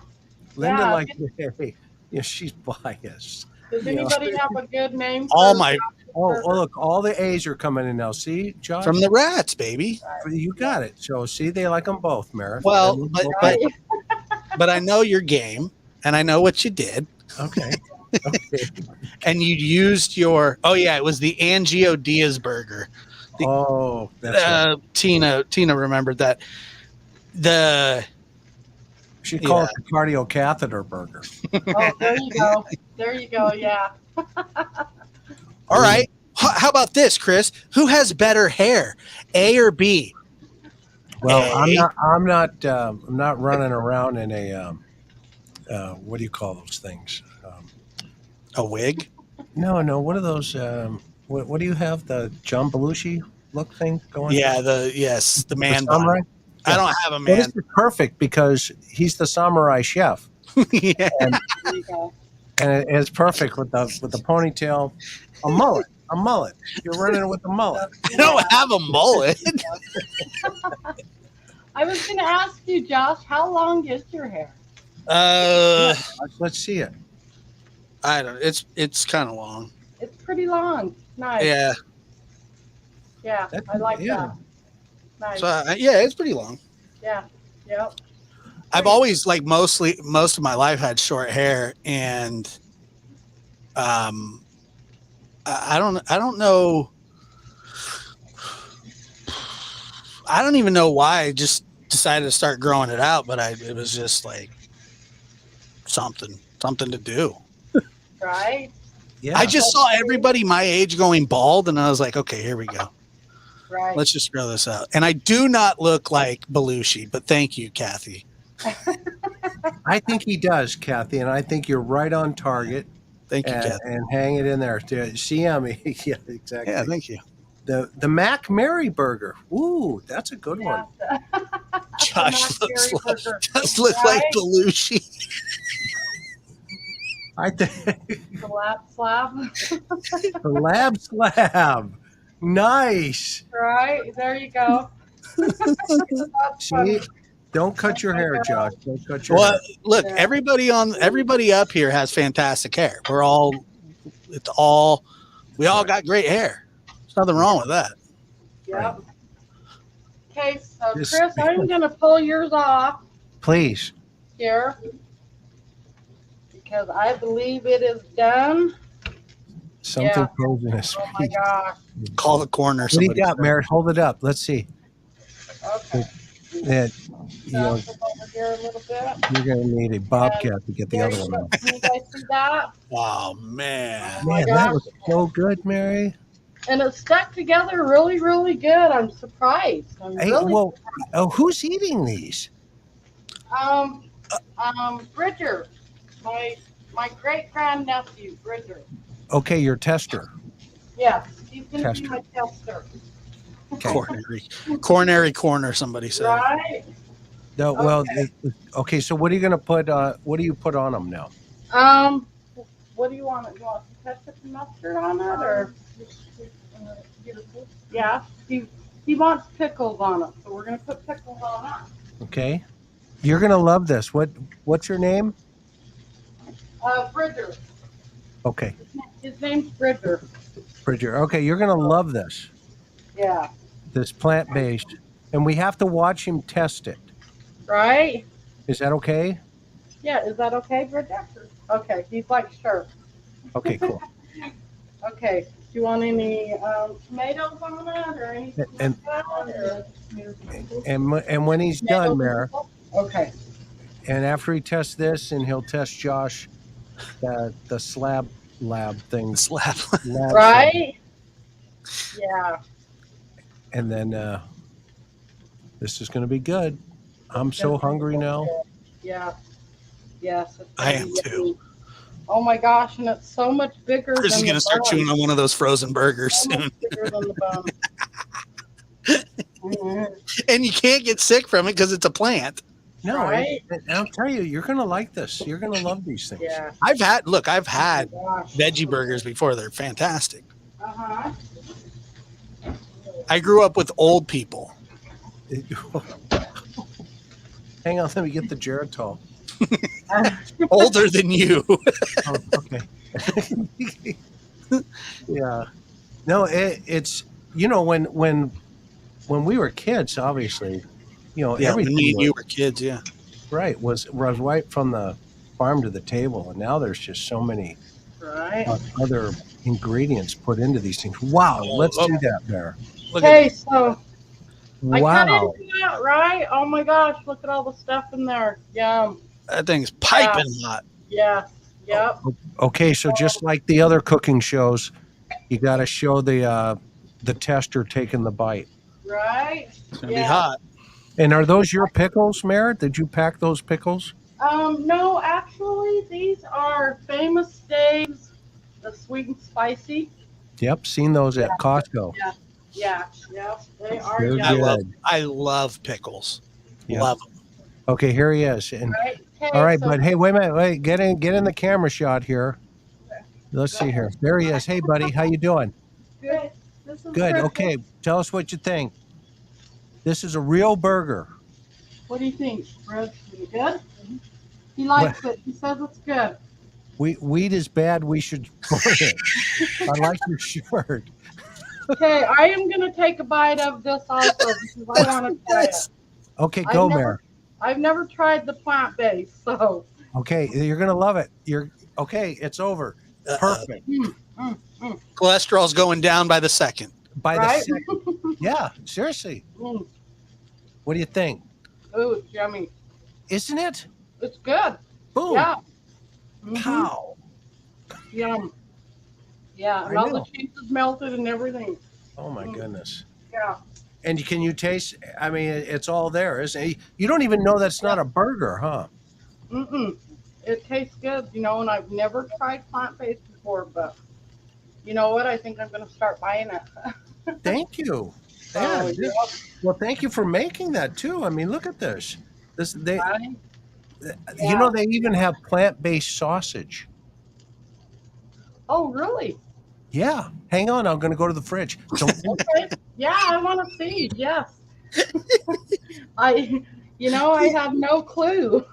Linda Yeah. like. Yeah, she's biased. Does anybody have a good name? All for my Oh, look, all the A's are coming in now. See, Josh, from the rats, baby. you got it. So see, they like them both, Meredith. Well, Right? but I know your game and I know what you did. okay. Okay. And you used your it was the Angio Diaz burger. Oh, that's right. Tina remembered that. She called it the cardio catheter burger. Oh, there you go. There you go. Yeah. All right. How about this, Chris? Who has better hair, A or B? Well, A. I'm not running around in a what do you call those things? A wig? No. What are those? What do you have? The John Belushi look thing going? Yeah, the man bun. samurai. I don't have a Well, man. this is perfect because he's the samurai chef, Yeah. and, There you go. and it's perfect with the ponytail, a mullet. You're running with the mullet. I don't have a mullet. I was going to ask you, Josh, how long is your hair? Let's see it. I don't. It's kind of long. It's pretty long. Nice. Yeah. Yeah, That's- I like yeah. that. Nice. So it's pretty long. Yeah. Yep. I've always most of my life had short hair, and I don't know. I don't even know why I just decided to start growing it out, but it was just like something to do. Right. Yeah. I just saw everybody my age going bald, and I was like, okay, here we go. Right. Let's just grow this out. And I do not look like Belushi, but thank you, Kathy. I think he does, Kathy, and I think you're right on target. Thank you, Kathy. And hang it in there. See him? Yeah, exactly. Yeah, thank you. The Mac Mary burger. Ooh, that's a good one. Josh looks Mac like, Berry does look like Right? Belushi. I think The lap slab. the lab slab. Nice. Right. There you go. That's funny. See, don't cut your hair, Josh. Don't cut your Well, hair. look, Yeah. everybody up here has fantastic hair. We all got great hair. There's nothing wrong with that. Yep. Okay, so This- Chris, I'm going to pull yours off Please. here because I believe it is done. Something Yeah. poisonous. Oh my gosh. Call the coroner. What do you somebody got, said. Merritt? Hold it up. Let's see. Okay. Yeah, you know, Stuff it over here a little bit. you're going to need a bobcat to get the There other you one go. out. Can you guys see that? Oh man. Oh my Man, that was gosh. so good, Mary. And it stuck together really, really good. I'm surprised. I'm Hey, really well, who's eating these? Bridger, my great grandnephew, Bridger. Okay, your tester. Yes, he's gonna be Tester. my tester. Coronary corner. Somebody said. Right? No, well, Okay. okay. So what are you going to put? What do you put on them now? What do you want? You want ketchup and mustard on it, or? Yeah, he wants pickles on it, so we're gonna put pickles on it. Okay, you're going to love this. What's your name? Bridger. Okay, His name's Bridger. Bridger. Okay, you're going to love this. Yeah. This plant-based, and we have to watch him test it. Right? Is that okay? Yeah. Is that okay, Bridger? Okay. He's like, sure. Okay, cool. Okay. Do you want any tomatoes on it or anything And like that? and when he's done, Mayor, Okay. and after he tests this, and he'll test Josh the slab lab thing, Slap. lab slab, Right? Yeah. and then this is going to be good. I'm It's so gonna be hungry so now. good. Yeah. Yes. It's I gonna am be too. yummy. Oh my gosh, and it's so much bigger Chris is than going to the start chewing bun. on one of those frozen burgers So soon. much bigger than the bun. Mhm. And you can't get sick from it because it's a plant. No, Right? I'll tell you, you're going to like this. You're going to love these things. Yeah. I've had Oh my had gosh. veggie burgers before. They're fantastic. Uh-huh. I grew up with old people. Hang on, let me get the Geritol. Older than you. Oh, okay. Yeah. No, it's when we were kids, obviously, Yeah, when everything me and you was, were kids, yeah. right was right from the farm to the table, and now there's just so many Right. other ingredients put into these things. Wow, let's do that, Bear. Look Okay, at so I cut Wow. into that, right? Oh my gosh, look at all the stuff in there. Yum. that thing's piping hot. Yeah. Yep. Okay, so just like the other cooking shows, you got to show the tester taking the bite. Right? It's gonna be hot. And are those your pickles, Merritt? Did you pack those pickles? No, actually, these are Famous Dave's, the sweet and spicy. Yep, seen those at Costco. Yeah, they are They're yummy. I love pickles. Yeah. Love them. Okay, here he is. And Right? Okay, all right, so but hey, wait a minute, wait, get in the camera shot here. Let's see here. There he is. Hey, buddy, how you doing? good. This is Good. Chris. Okay, tell us what you think. This is a real burger. What do you think, Chris? Is it good? He likes it. He says it's good. Weed is bad. We should burn it. I like your shirt. Okay, I am going to take a bite of this also because I want to try it. Okay, go, Mayor. I've never tried the plant-based, so. Okay, you're gonna love it. Okay. It's over. Perfect. Cholesterol's going down by the second. By the Right? second. Yeah, seriously. Mm. What do you think? Ooh, it's yummy. Isn't it? It's good. Boom. Yeah. Mhm. Pow. Yum. Yeah, and I all know. the cheese is melted and everything. Oh my goodness. Yeah. And can you taste? I mean, it's all there, isn't it? You don't even know that's not a burger, huh? Mm-mm. It tastes good, and I've never tried plant-based before, but you know what? I think I'm going to start buying it. Thank you. Yeah. So, yep. Well, thank you for making that too. I mean, look at this. Right? They even have plant-based sausage. Oh, really? Yeah. Hang on, I'm going to go to the fridge. Okay. Yeah, I want to see. Yes. I have no clue.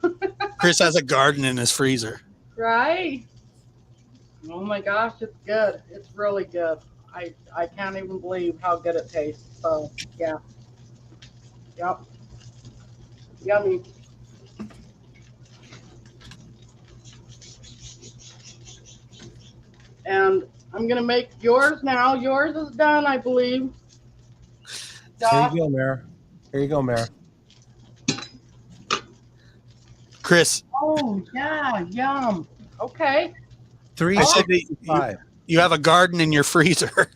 Chris has a garden in his freezer. Right? Oh my gosh, it's good. It's really good. I can't even believe how good it tastes. So, yeah. Yep. Yummy. And I'm going to make yours now. Yours is done, I believe. Here Josh? you go, Mayor. Here you go, Mayor. Chris, Oh, yeah. Yum. Okay. I said that 365. you have a garden in your freezer.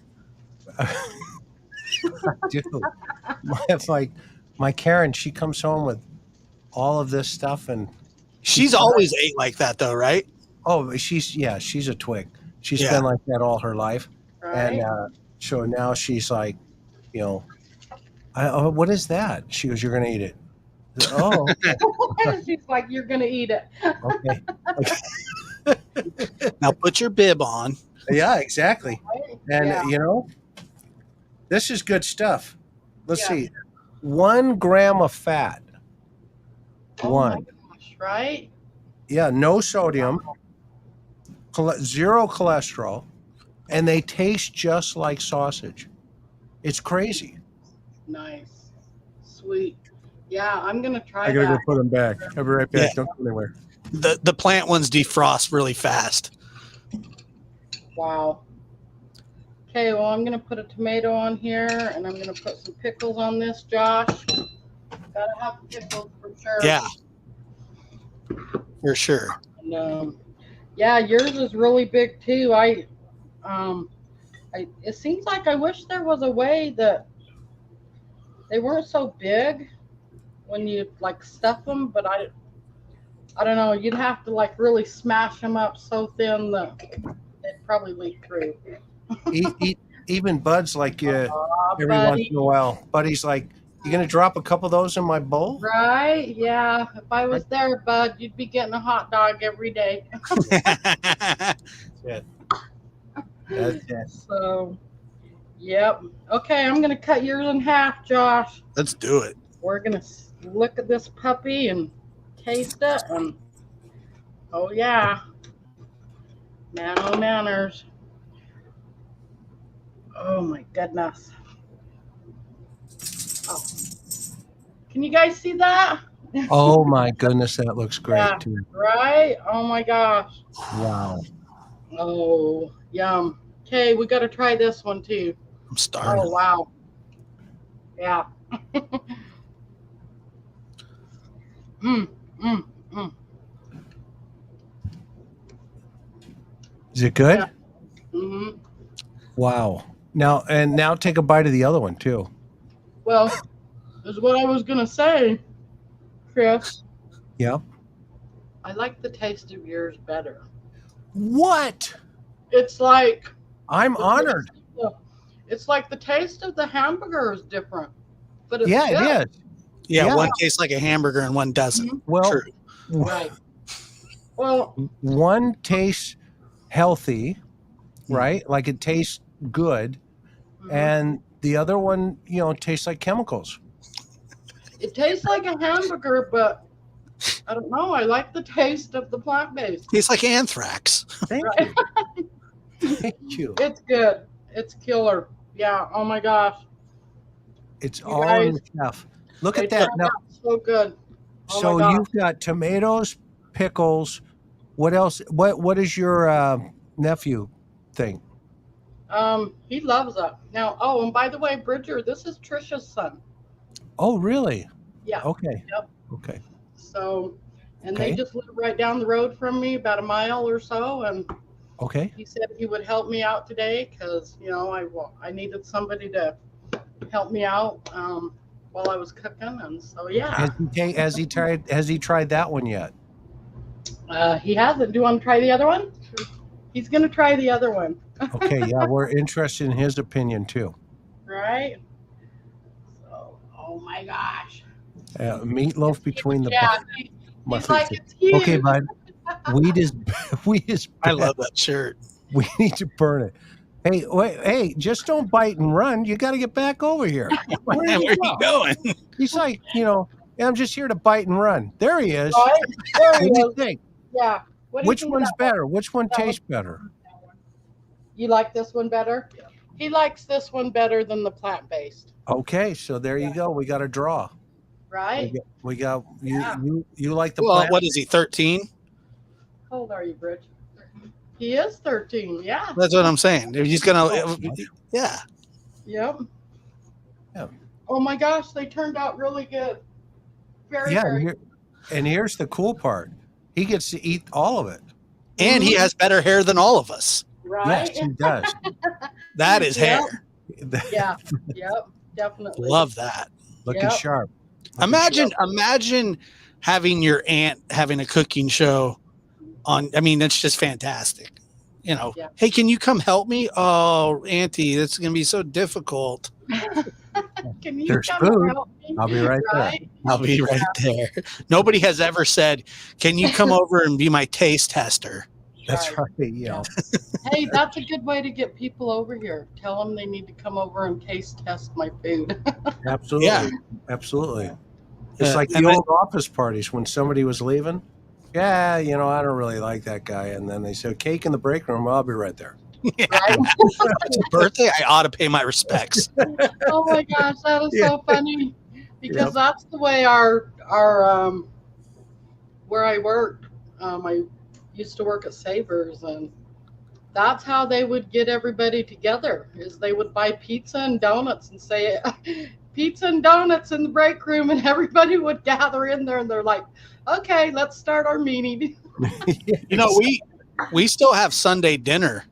Dude, my Karen, she comes home with all of this stuff, and She's always ate like that, though, right? she's a twig. She's Yeah. been like that all her life, Right. and so now she's like, what is that? She goes, "You're gonna eat it." Oh, She's like, you're going to eat it. okay. Now put your bib on. Yeah, exactly. And Yeah. this is good stuff. Let's Yeah. see, 1 gram of fat. Oh my gosh, right? Yeah, no sodium, 0 cholesterol, and they taste just like sausage. It's crazy. Nice. Sweet. Yeah, I'm going to try that. go put them back. I'll be right back. Yeah. Don't go anywhere. The plant ones defrost really fast. Wow. Okay, well, I'm going to put a tomato on here, and I'm going to put some pickles on this, Josh. Gotta have pickles for sure. Yeah, for sure. And, yeah, yours is really big too. It seems like I wish there was a way that they weren't so big when you like stuff them, but I don't know. You'd have to like really smash them up so thin that they'd probably leak through. Even Bud's like you every Buddy. once in a while. Buddy's like, "You gonna drop a couple of those in my bowl?" Right? Yeah. If I was there, Bud, you'd be getting a hot dog every day. Yeah. That's it. So, yep. Okay, I'm gonna cut yours in half, Josh. Let's do it. We're gonna look at this puppy and taste it, and oh yeah, man, oh manners. Oh my goodness. Oh, can you guys see that? Oh my goodness, that looks great Yeah. too. Right? Oh my gosh. Wow. Oh, yum. Okay, we got to try this one too. I'm starving. Oh wow. Yeah. mm, mm, mm. Is it good? Yeah. Mm-hmm. Wow. Now take a bite of the other one too. Well, is what I was gonna say, Chris. Yeah. I like the taste of yours better. What? It's like I'm honored. It's like the taste of the hamburger is different, but it's Yeah, good. it is. Yeah, Yeah. one tastes like a hamburger and one doesn't. Well, True. Right. Well, one tastes healthy, right? Like it tastes good, mhm. and the other one, tastes like chemicals. It tastes like a hamburger, but I don't know. I like the taste of the plant-based. Tastes like anthrax. Thank Right. you. Thank you. It's good. It's killer. Yeah. Oh my gosh. It's You all in guys- the stuff. Look They at that. turned Now, out so good. Oh so my gosh. you've got tomatoes, pickles. What else? What is your nephew think? He loves it. Now, oh, and by the way, Bridger, this is Trisha's son. Oh, really? Yeah. Okay. Yep. Okay. So, and Okay. they just live right down the road from me, about a mile or so. And Okay. he said he would help me out today because I needed somebody to help me out while I was cooking, and so yeah. Has he tried that one yet? He hasn't. Do you want to try the other one? He's gonna try the other one. Okay. Yeah, we're interested in his opinion too. Right. So, oh my gosh. Meatloaf between the. Yeah. my He's like, feet. it's huge. Okay, bud. Weed is I love that shirt. We need to burn it. Hey, wait, hey, just don't bite and run. You got to get back over here. Where are you going? He's like, I'm just here to bite and run. There he is. Right? There What he do you is. think? Yeah. What do you Which think one's of that better? Which one That one. tastes better? You like this one better? Yeah. He likes this one better than the plant-based, Okay, so there you go. We got a draw. right? We got you. Yeah. You like the Well, plant? what is he, 13? How old are you, Bridge? He is 13. Yeah. That's what I'm saying. He's going to, yeah. Yep. Yeah. Oh my gosh, they turned out really good. Very, Yeah, very. and here's the cool part. He gets to eat all of it. And he has better hair than all of us. Right? Yes, he does. That is Yeah. hair. Yeah. Yep. Definitely. Love that. Looking Yep. sharp. Imagine having your aunt having a cooking show on. I mean, that's just fantastic. Yeah. Hey, can you come help me? Oh, Auntie, that's going to be so difficult. Can you There's come food. help me? I'll be right there. Right? I'll be right there. Nobody has ever said, can you come over and be my taste tester? That's right. Hey, that's a good way to get people over here. Tell them they need to come over and taste test my food. Absolutely. Yeah. Absolutely. It's like the and old office parties when somebody was leaving. Yeah, I don't really like that guy. And then they said, cake in the break room. Well, I'll be right there. Yeah. Right? It's a birthday. I ought to pay my respects. Oh my gosh, that is Yeah. so funny. Because Yep. that's the way our where I worked. I used to work at Savers, and that's how they would get everybody together, is they would buy pizza and donuts and say pizza and donuts in the break room, and everybody would gather in there, and they're like, okay, let's start our meeting. You know, we still have Sunday dinner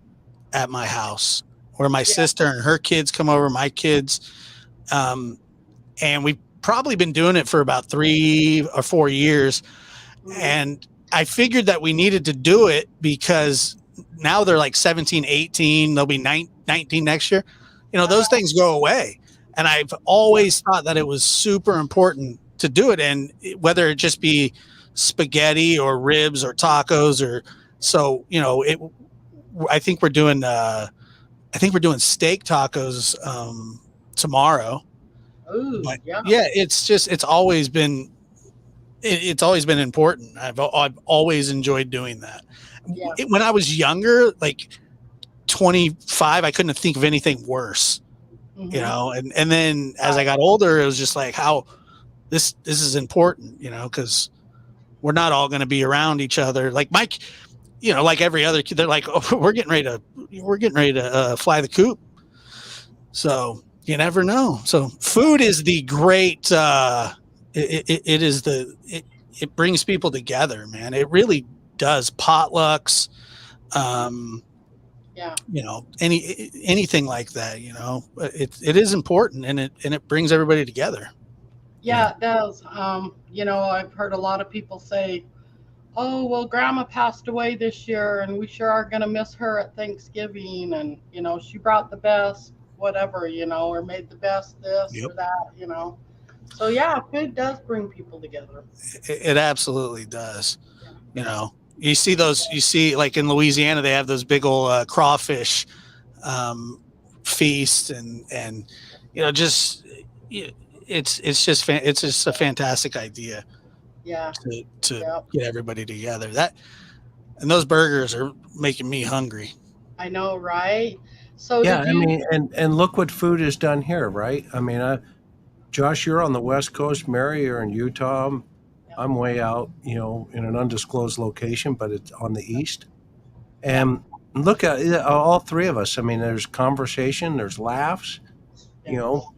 at my house where my sister and her kids come over, my kids, and we've probably been doing it for about 3 or 4 years. And I figured that we needed to do it because now they're like 17, 18, they'll be 19 next year. You know, those things go away. And I've always thought that it was super important to do it. And whether it just be spaghetti or ribs or tacos or so, you know, I think we're doing steak tacos tomorrow. Ooh, But yeah, it's always been important. I've always enjoyed doing that. Yeah. When I was younger, like 25, I couldn't think of anything worse. You know, and then as I got older, it was just like how this is important, you know, because we're not all going to be around each other. Like Mike, you know, like every other kid, they're like, oh, we're getting ready to fly the coop. So you never know. So food is the great. It brings people together, man. It really does. Potlucks. You know, anything like that, you know, it is important, and it brings everybody together. Yeah, it does. You know, I've heard a lot of people say, oh, well, Grandma passed away this year, and we sure are going to miss her at Thanksgiving. And, you know, she brought the best, whatever, you know, or made the best this or that, you know. So, yeah, food does bring people together. It absolutely does. You know, you see like in Louisiana, they have those big old crawfish feasts, and you know, just it's just a fantastic idea. Yeah. To get everybody together. And those burgers are making me hungry. I know, right? So yeah, I mean, and look what food has done here, right? I mean, Josh, you're on the West Coast. Mary, you're in Utah. I'm way out, you know, in an undisclosed location, but it's on the east. And look at all three of us. I mean, there's conversation, there's laughs, you know,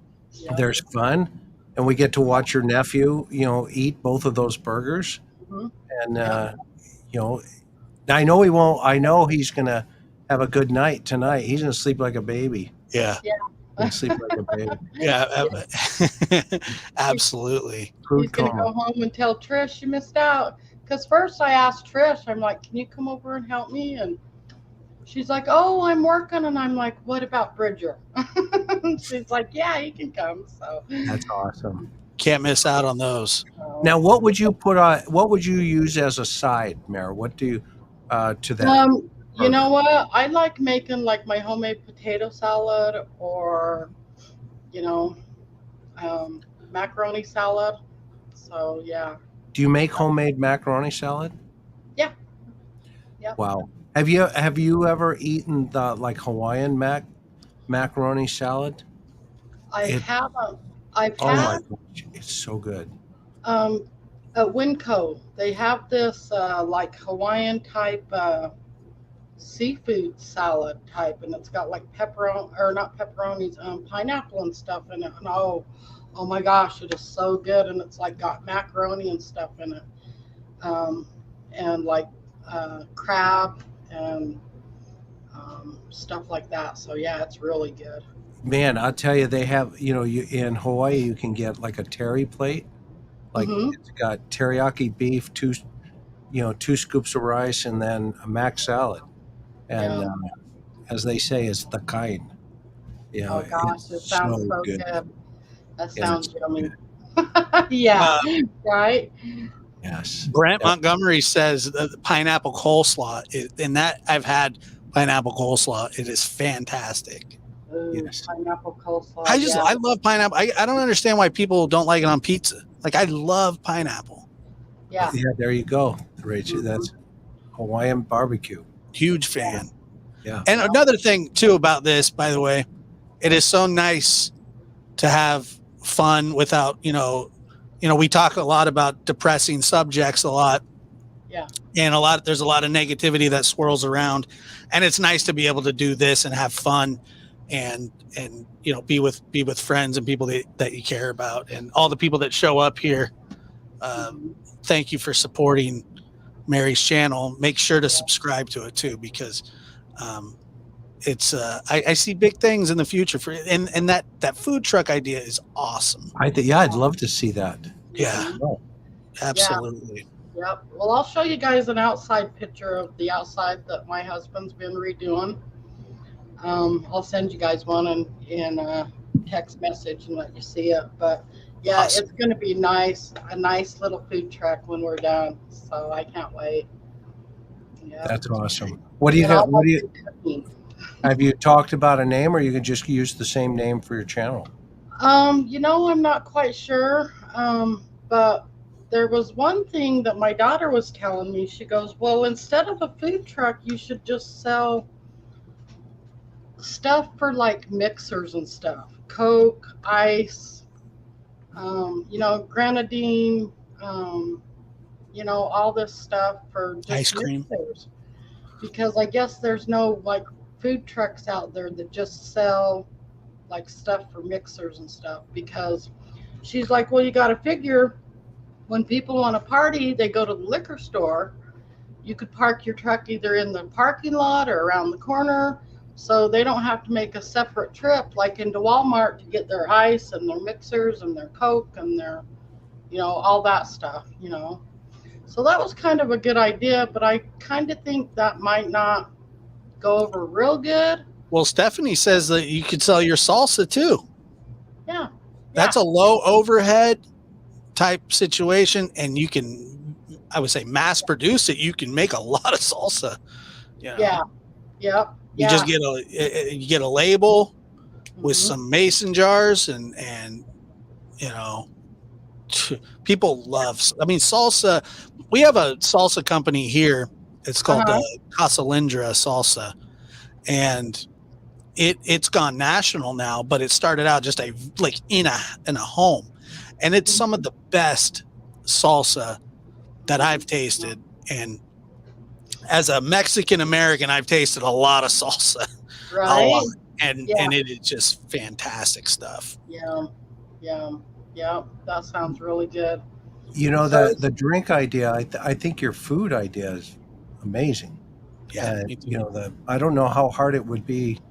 there's fun, and we get to watch your nephew, you know, eat both of those burgers. And you know, I know he's gonna have a good night tonight. He's gonna sleep like a baby. Yeah. Sleep like a baby. Yeah, absolutely. He's going to go home and tell Trish you missed out. Because first I asked Trish, I'm like, can you come over and help me? And she's like, oh, I'm working. And I'm like, what about Bridger? She's like, yeah, he can come. So that's awesome. Can't miss out on those. Now, what would you put on? What would you use as a side, Mary? What do you to that? You know what? I like making like my homemade potato salad, or, you know, macaroni salad. So yeah. Do you make homemade macaroni salad? Yeah. Wow. Have you ever eaten the like Hawaiian macaroni salad? I haven't. I've had. My gosh, it's so good. At Winco, they have this like Hawaiian type seafood salad type, and it's got like pineapple and stuff in it. And oh my gosh, it is so good. And it's like got macaroni and stuff in it, and like crab and stuff like that. So yeah, it's really good. Man, I'll tell you, they have, you know, in Hawaii you can get like a terry plate, like it's got teriyaki beef, 2 scoops of rice, and then a mac salad. And as they say, it's the kind. You know, oh gosh, it sounds so good. That sounds yummy. Right? Yes. Brent Montgomery says the pineapple coleslaw, and that I've had pineapple coleslaw. It is fantastic. Ooh, yes. Pineapple coleslaw. I love pineapple. I don't understand why people don't like it on pizza. Like, I love pineapple. Yeah. Yeah, there you go, Rachel. That's Hawaiian barbecue. Huge fan. Yeah. And another thing too about this, by the way, it is so nice to have fun without, you know, we talk a lot about depressing subjects a lot. Yeah. And there's a lot of negativity that swirls around, and it's nice to be able to do this and have fun and be with friends and people that you care about, and all the people that show up here. Thank you for supporting Mary's channel. Make sure to subscribe to it too, because it's I see big things in the future for and that food truck idea is awesome. I'd love to see that. Yeah, absolutely. Yep. Well, I'll show you guys an outside picture of the outside that my husband's been redoing. I'll send you guys one in a text message and let you see it. But yeah, awesome. It's going to be nice, a nice little food truck when we're done. So I can't wait. Yeah. That's awesome. What do you got? Have you talked about a name, or you can just use the same name for your channel? I'm not quite sure. But there was one thing that my daughter was telling me. She goes, well, instead of a food truck, you should just sell stuff for like mixers and stuff. Coke, ice, grenadine, all this stuff for just ice cream. Mixers. Because I guess there's no like food trucks out there that just sell like stuff for mixers and stuff. Because she's like, well, you got to figure when people want to party, they go to the liquor store. You could park your truck either in the parking lot or around the corner, so they don't have to make a separate trip like into Walmart to get their ice and their mixers and their Coke and their, all that stuff, So that was kind of a good idea, but I kind of think that might not go over real good. Well, Stephanie says that you could sell your salsa too. Yeah. That's a low overhead type situation, and you can, I would say, mass produce it. You can make a lot of salsa. Yeah. Yep. You just get a label with some mason jars, and people love. I mean, salsa. We have a salsa company here. It's called Casa Lindra Salsa, and it's gone national now. But it started out just in a home. And it's some of the best salsa that I've tasted. And as a Mexican American, I've tasted a lot of salsa. Right. A lot. And it is just fantastic stuff. Yeah. That sounds really good. The drink idea, I think your food idea is amazing. Yeah. I don't know how hard it would be,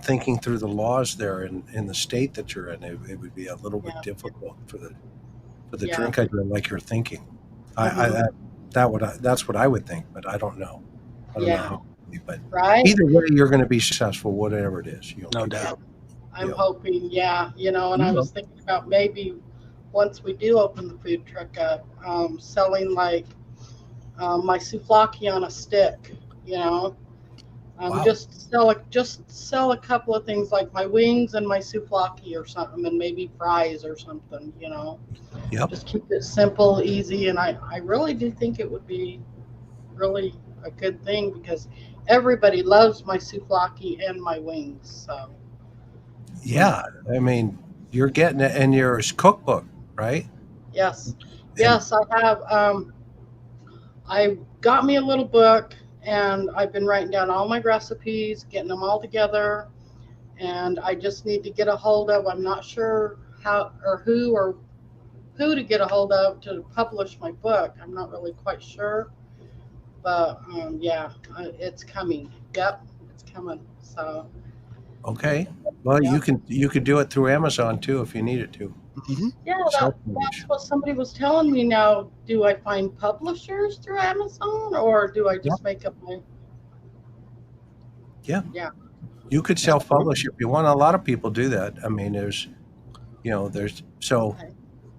thinking through the laws there in the state that you're in. It would be a little bit difficult for the drink idea, like you're thinking. That's what I would think, but I don't know. I don't know how, but either way, you're going to be successful, whatever it is. No doubt. I'm hoping, and I was thinking about maybe once we do open the food truck up, selling like my souvlaki on a stick, Wow. Just sell a couple of things like my wings and my souvlaki or something, and maybe fries or something, Yep. Just keep it simple, easy, and I really do think it would be really a good thing because everybody loves my souvlaki and my wings. So. Yeah, I mean, you're getting it in your cookbook, right? Yes, I have. I got me a little book. And I've been writing down all my recipes, getting them all together, and I just need to get a hold of. I'm not sure how or who to get a hold of to publish my book. I'm not really quite sure, but it's coming. Yep, it's coming. So. Okay. Well, you could do it through Amazon too if you needed to. Mm-hmm. Yeah, that's what somebody was telling me. Now, do I find publishers through Amazon, or do I just make up my? Yeah. You could self-publish if you want. A lot of people do that. I mean,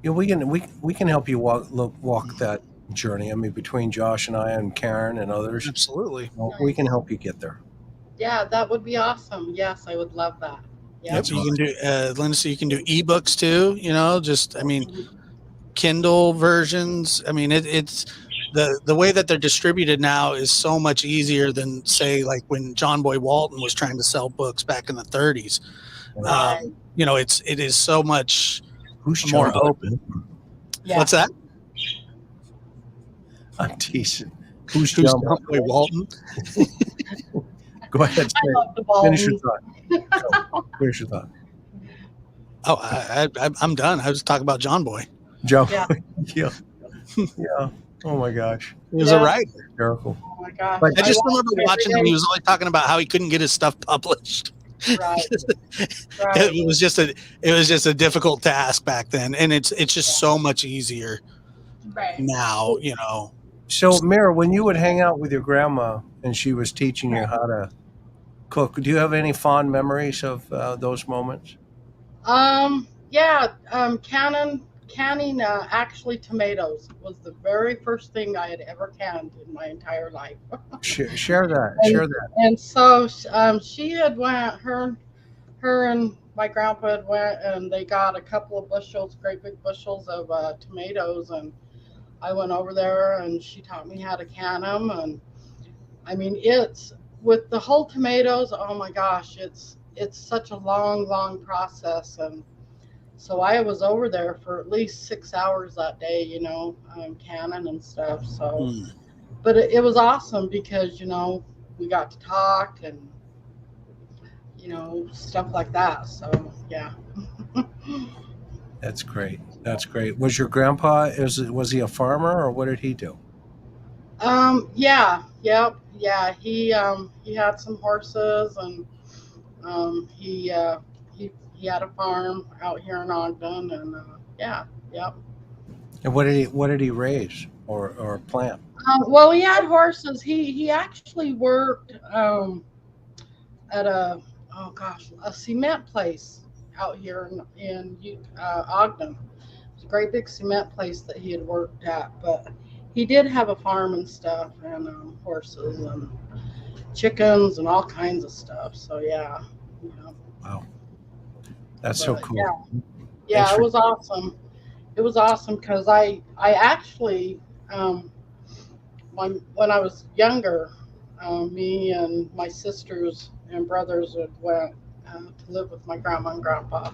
we can help you walk that journey. I mean, between Josh and I and Karen and others, absolutely, we can help you get there. Yeah, that would be awesome. Yes, I would love that. Yep, you can do, Linda, so you can do ebooks too, Kindle versions. I mean, it's the way that they're distributed now is so much easier than, say, like when John Boy Walton was trying to sell books back in the 30s. Right. It is so much more open. Yeah. What's that? I'm teasing. Who's Who's John John Boy Walton? Go ahead. I love the Finish your Boltons. thought. Go. Finish your thought. Oh, I'm done. I was talking about John Boy. John. Yeah. Yeah. Yeah. Oh my gosh. He was a Yeah. writer. Hysterical. Oh my gosh. But I just watch remember it watching him. every He was always talking about how he couldn't get his stuff published. day. Right. Right. It was just a difficult task back then, and it's just so much easier Right. now. so, Mira, when you would hang out with your grandma and she was teaching you how to cook, do you have any fond memories of those moments? Yeah. Canning actually tomatoes was the very first thing I had ever canned in my entire life. Share that. And- Share that. And so she had went, her and my grandpa had went and they got a couple of bushels, great big bushels of tomatoes, and I went over there and she taught me how to can them. And I mean, it's with the whole tomatoes, oh my gosh, it's such a long process. And so I was over there for at least 6 hours that day, canning and stuff. So, but it was awesome because, we got to talk and, stuff like that. So, yeah. That's great. That's great. Was your grandpa, was he a farmer or what did he do? Yeah. He had some horses and he had a farm out here in Ogden, and yeah. And what did he raise or plant? Well, he had horses. He actually worked at a cement place out here in Ogden. It's a great big cement place that he had worked at, but he did have a farm and stuff, and horses and chickens and all kinds of stuff. So yeah. Wow. That's so cool. Yeah, it was awesome. It was awesome because I actually, when I was younger, me and my sisters and brothers went to live with my grandma and grandpa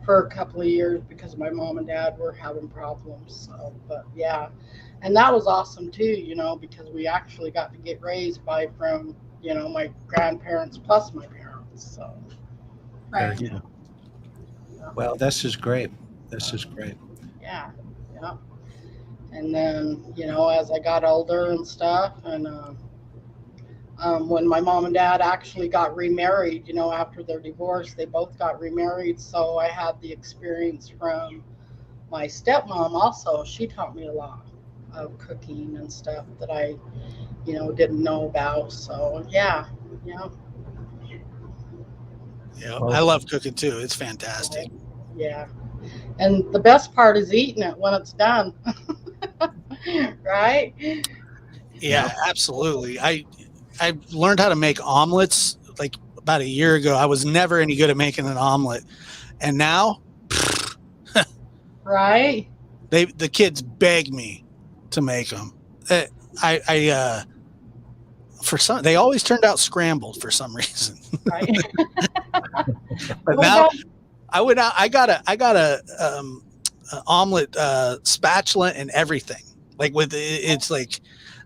for a couple of years because my mom and dad were having problems. So, but yeah, and that was awesome too, because we actually got to get raised from my grandparents plus my parents. So, Very good. Well, this is great. This is great. Yeah. And then, as I got older and stuff, and when my mom and dad actually got remarried, after their divorce, they both got remarried. So I had the experience from my stepmom also. She taught me a lot of cooking and stuff that I, didn't know about. So, yeah. Yeah, I love cooking too. It's fantastic. Yeah. And the best part is eating it when it's done. Right? Yeah, absolutely. I learned how to make omelets like about a year ago. I was never any good at making an omelet. And now right? the kids beg me to make them. They always turned out scrambled for some reason. Right. But now I got a omelet spatula and everything. Like it's like,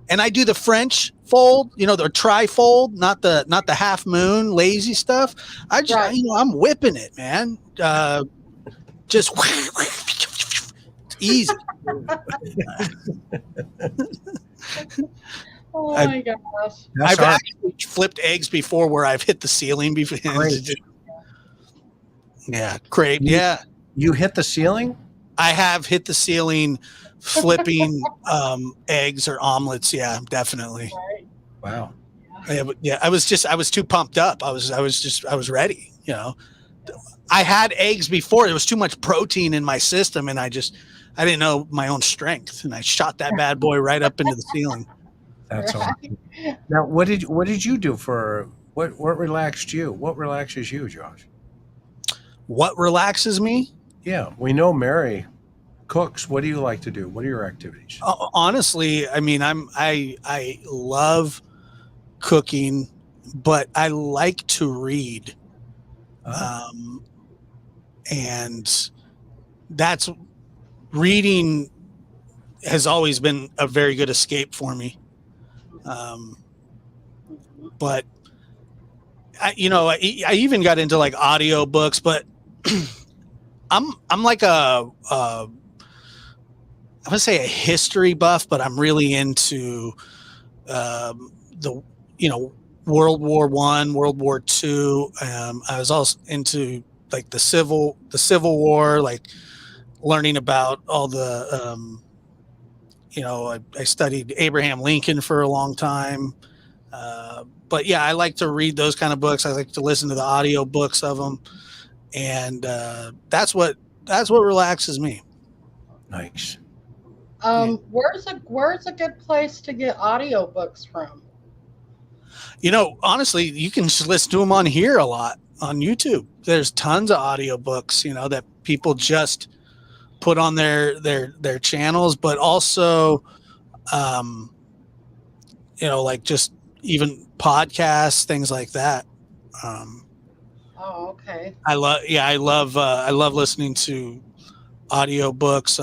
and I do the French fold, the tri-fold, not the half moon lazy stuff. I just I'm whipping it, man. Just it's easy. Oh my gosh. I've actually flipped eggs before where I've hit the ceiling before. Yeah, great. Yeah. You hit the ceiling? I have hit the ceiling flipping eggs or omelets. Yeah, definitely. Wow. Yeah, I was too pumped up. I was ready, I had eggs before. There was too much protein in my system and I didn't know my own strength, and I shot that bad boy right up into the ceiling. That's awesome. Now, what did you do for what relaxed you? What relaxes you, Josh? What relaxes me? Yeah, we know Mary cooks. What do you like to do? What are your activities? Honestly, I mean, I love cooking, but I like to read, and that's reading has always been a very good escape for me. But I even got into like audio books, but I'm like I would say a history buff, but I'm really into the World War I, World War II. I was also into like the Civil War, like learning about all the I studied Abraham Lincoln for a long time. But yeah, I like to read those kind of books. I like to listen to the audio books of them, and that's what relaxes me. Nice. Where's a good place to get audiobooks from? Honestly, you can just listen to them on here a lot on YouTube. There's tons of audiobooks, that people just put on their channels, but also, like just even podcasts, things like that. Oh, okay. I love listening to audiobooks.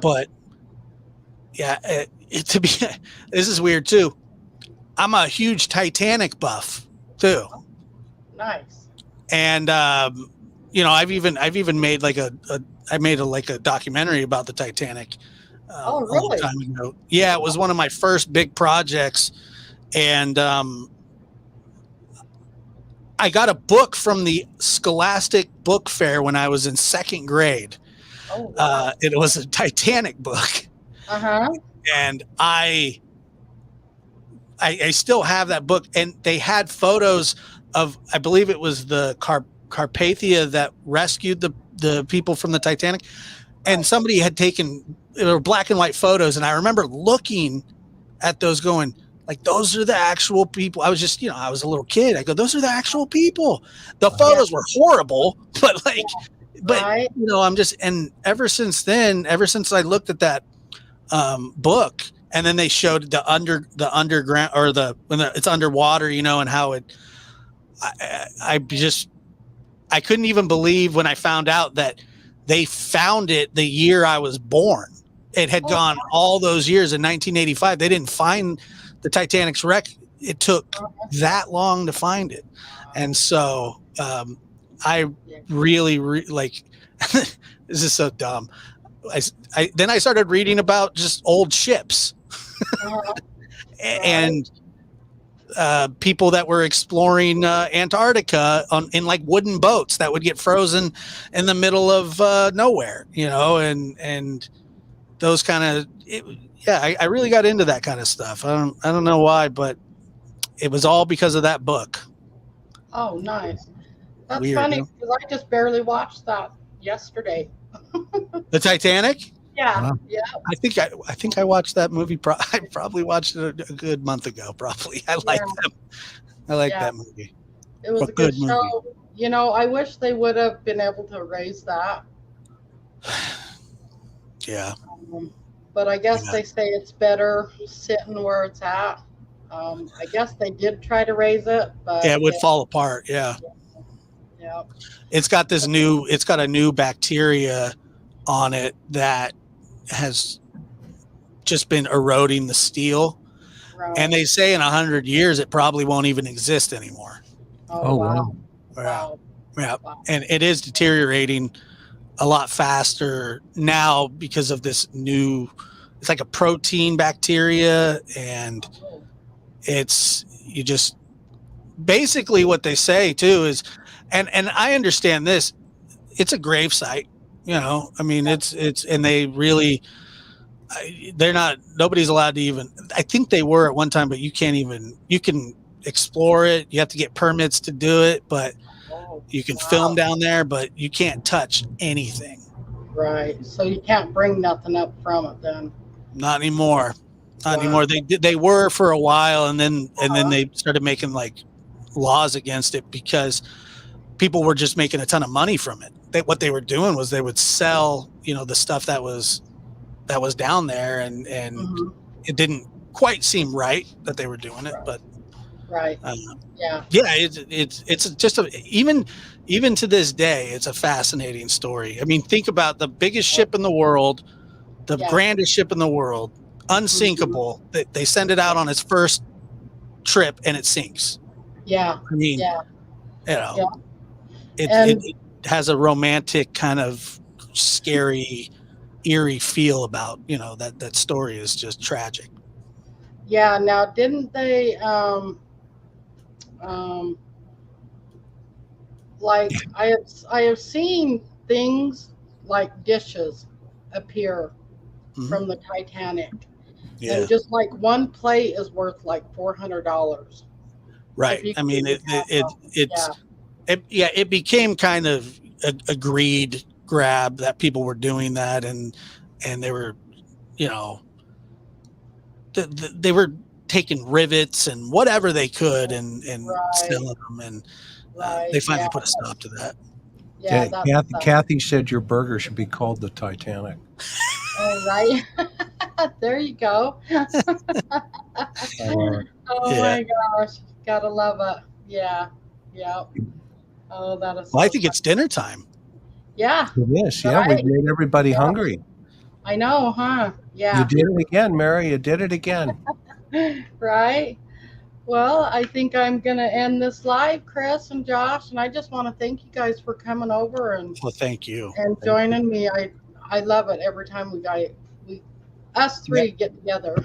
But yeah, to be, this is weird too. I'm a huge Titanic buff too. Nice. And I've even made like a documentary about the Titanic. Oh, really? A long time ago. Yeah, it was one of my first big projects, and I got a book from the Scholastic Book Fair when I was in second grade. Oh, wow. It was a Titanic book. And I still have that book, and they had photos of, I believe it was the Carpathia that rescued the people from the Titanic, and somebody had taken, there were black and white photos, and I remember looking at those going, like, those are the actual people. I was just, I was a little kid. I go, those are the actual people. The photos were horrible, but right. I'm just, and ever since I looked at that book, and then they showed the underground, or when it's underwater, and how it, I couldn't even believe when I found out that they found it the year I was born. It had gone all those years. In 1985. They didn't find the Titanic's wreck. It took that long to find it. And so I really like, this is so dumb. Then I started reading about just old ships and people that were exploring Antarctica in like wooden boats that would get frozen in the middle of nowhere, and those kind of, I really got into that kind of stuff. I don't know why, but it was all because of that book. Oh, nice. That's Weird, funny, because I just barely watched that yesterday. The Titanic? Yeah. Wow. Yeah. I think I watched that movie. I probably watched it a good month ago. Probably. I like that movie. It was a good show. Movie. I wish they would have been able to erase that. Yeah. But I guess they say it's better sitting where it's at. I guess they did try to raise it, but it would fall apart. Yeah. Yeah. It's got a new bacteria on it that has just been eroding the steel. Right. And they say in 100 years, it probably won't even exist anymore. Oh, wow. Yeah. Wow. And it is deteriorating a lot faster now because of this new, it's like a protein bacteria, and basically what they say too is, and I understand this, it's a grave site, I mean, it's, and they really, nobody's allowed to even, I think they were at one time, but you can explore it. You have to get permits to do it, but you can film down there, but you can't touch anything. Right. So you can't bring nothing up from it then. Not anymore. Not anymore. They were for a while, and then they started making like laws against it because people were just making a ton of money from it. What they were doing was they would sell, the stuff that was down there, and it didn't quite seem right that they were doing it, but it's just even to this day, it's a fascinating story. I mean, think about the biggest ship in the world the Yeah. grandest ship in the world, unsinkable. They send it out on its first trip and it sinks. Yeah. I mean, Yeah. you know, Yeah. it And has a romantic kind of scary, eerie feel about, you know, that story is just tragic. yeah, now didn't they like I have seen things like dishes appear Mhm. from the Titanic. Yeah, And just like one plate is worth like $400. right. If you I mean, can have them. Yeah. it became kind of a greed grab that people were doing that, and they were, you know, they were taking rivets and whatever they could and Right. selling them, and Right. they finally Yeah. put a stop to that. Yeah. That's Kathy said your burger should be called the Titanic. all right. There you go. Oh Yeah. my gosh. Gotta love it. Yeah. Yeah. Oh, that is Well, I so think fun. it's dinner time. Yeah. Yes, yeah, we Right. made everybody Yeah. hungry. I know, huh? You Yeah. did it again, Mary. You did it again. Right. Well, I think I'm going to end this live, Chris and Josh, and I just want to thank you guys for coming over Well, thank you. and joining me. I love it every time we us three get together.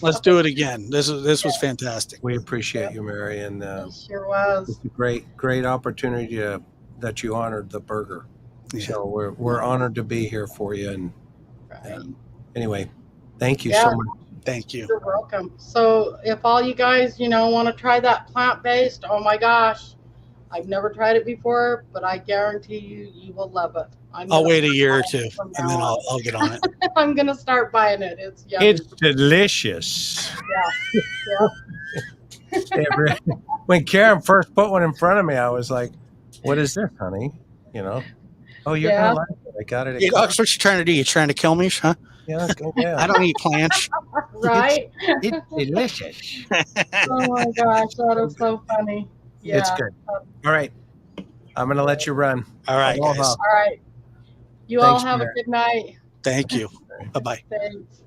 Let's do it again. This was fantastic. We appreciate you, Mary, and It sure was. it's a great opportunity that you honored the burger. Yeah. So we're honored to be here for you. And Right. anyway, thank you Yeah. so much. Thank you. You're welcome. So if all you guys, want to try that plant-based, oh my gosh, I've never tried it before, but I guarantee you will love it. I'll wait a year or two, and then I'll get on it. I'm gonna start buying it. It's yummy. It's delicious. Yeah. When Karen first put one in front of me, I was like, "What is this, honey?" Oh, you're Yeah. gonna like it. I got it. Hey, Ox, what you trying to do? You trying to kill me, huh? Yeah, yeah. I don't eat plants. Right? It's delicious. Oh my gosh, that is so funny. Yeah. It's good. All right, I'm gonna let you run. All right, Aloha. guys. All right. You all Thanks, have Mary. a good night. Thank you. Bye-bye. Thanks.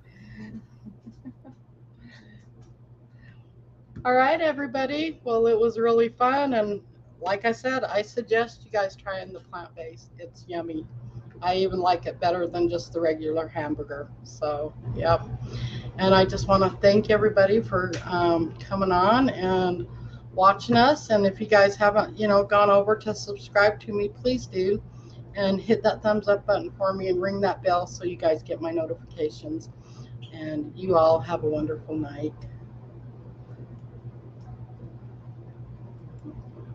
All right, everybody. Well, it was really fun. And like I said, I suggest you guys trying the plant-based. It's yummy. I even like it better than just the regular hamburger. So, yep. And I just want to thank everybody for coming on and watching us. And if you guys haven't, gone over to subscribe to me, please do. And hit that thumbs up button for me and ring that bell so you guys get my notifications. And you all have a wonderful night.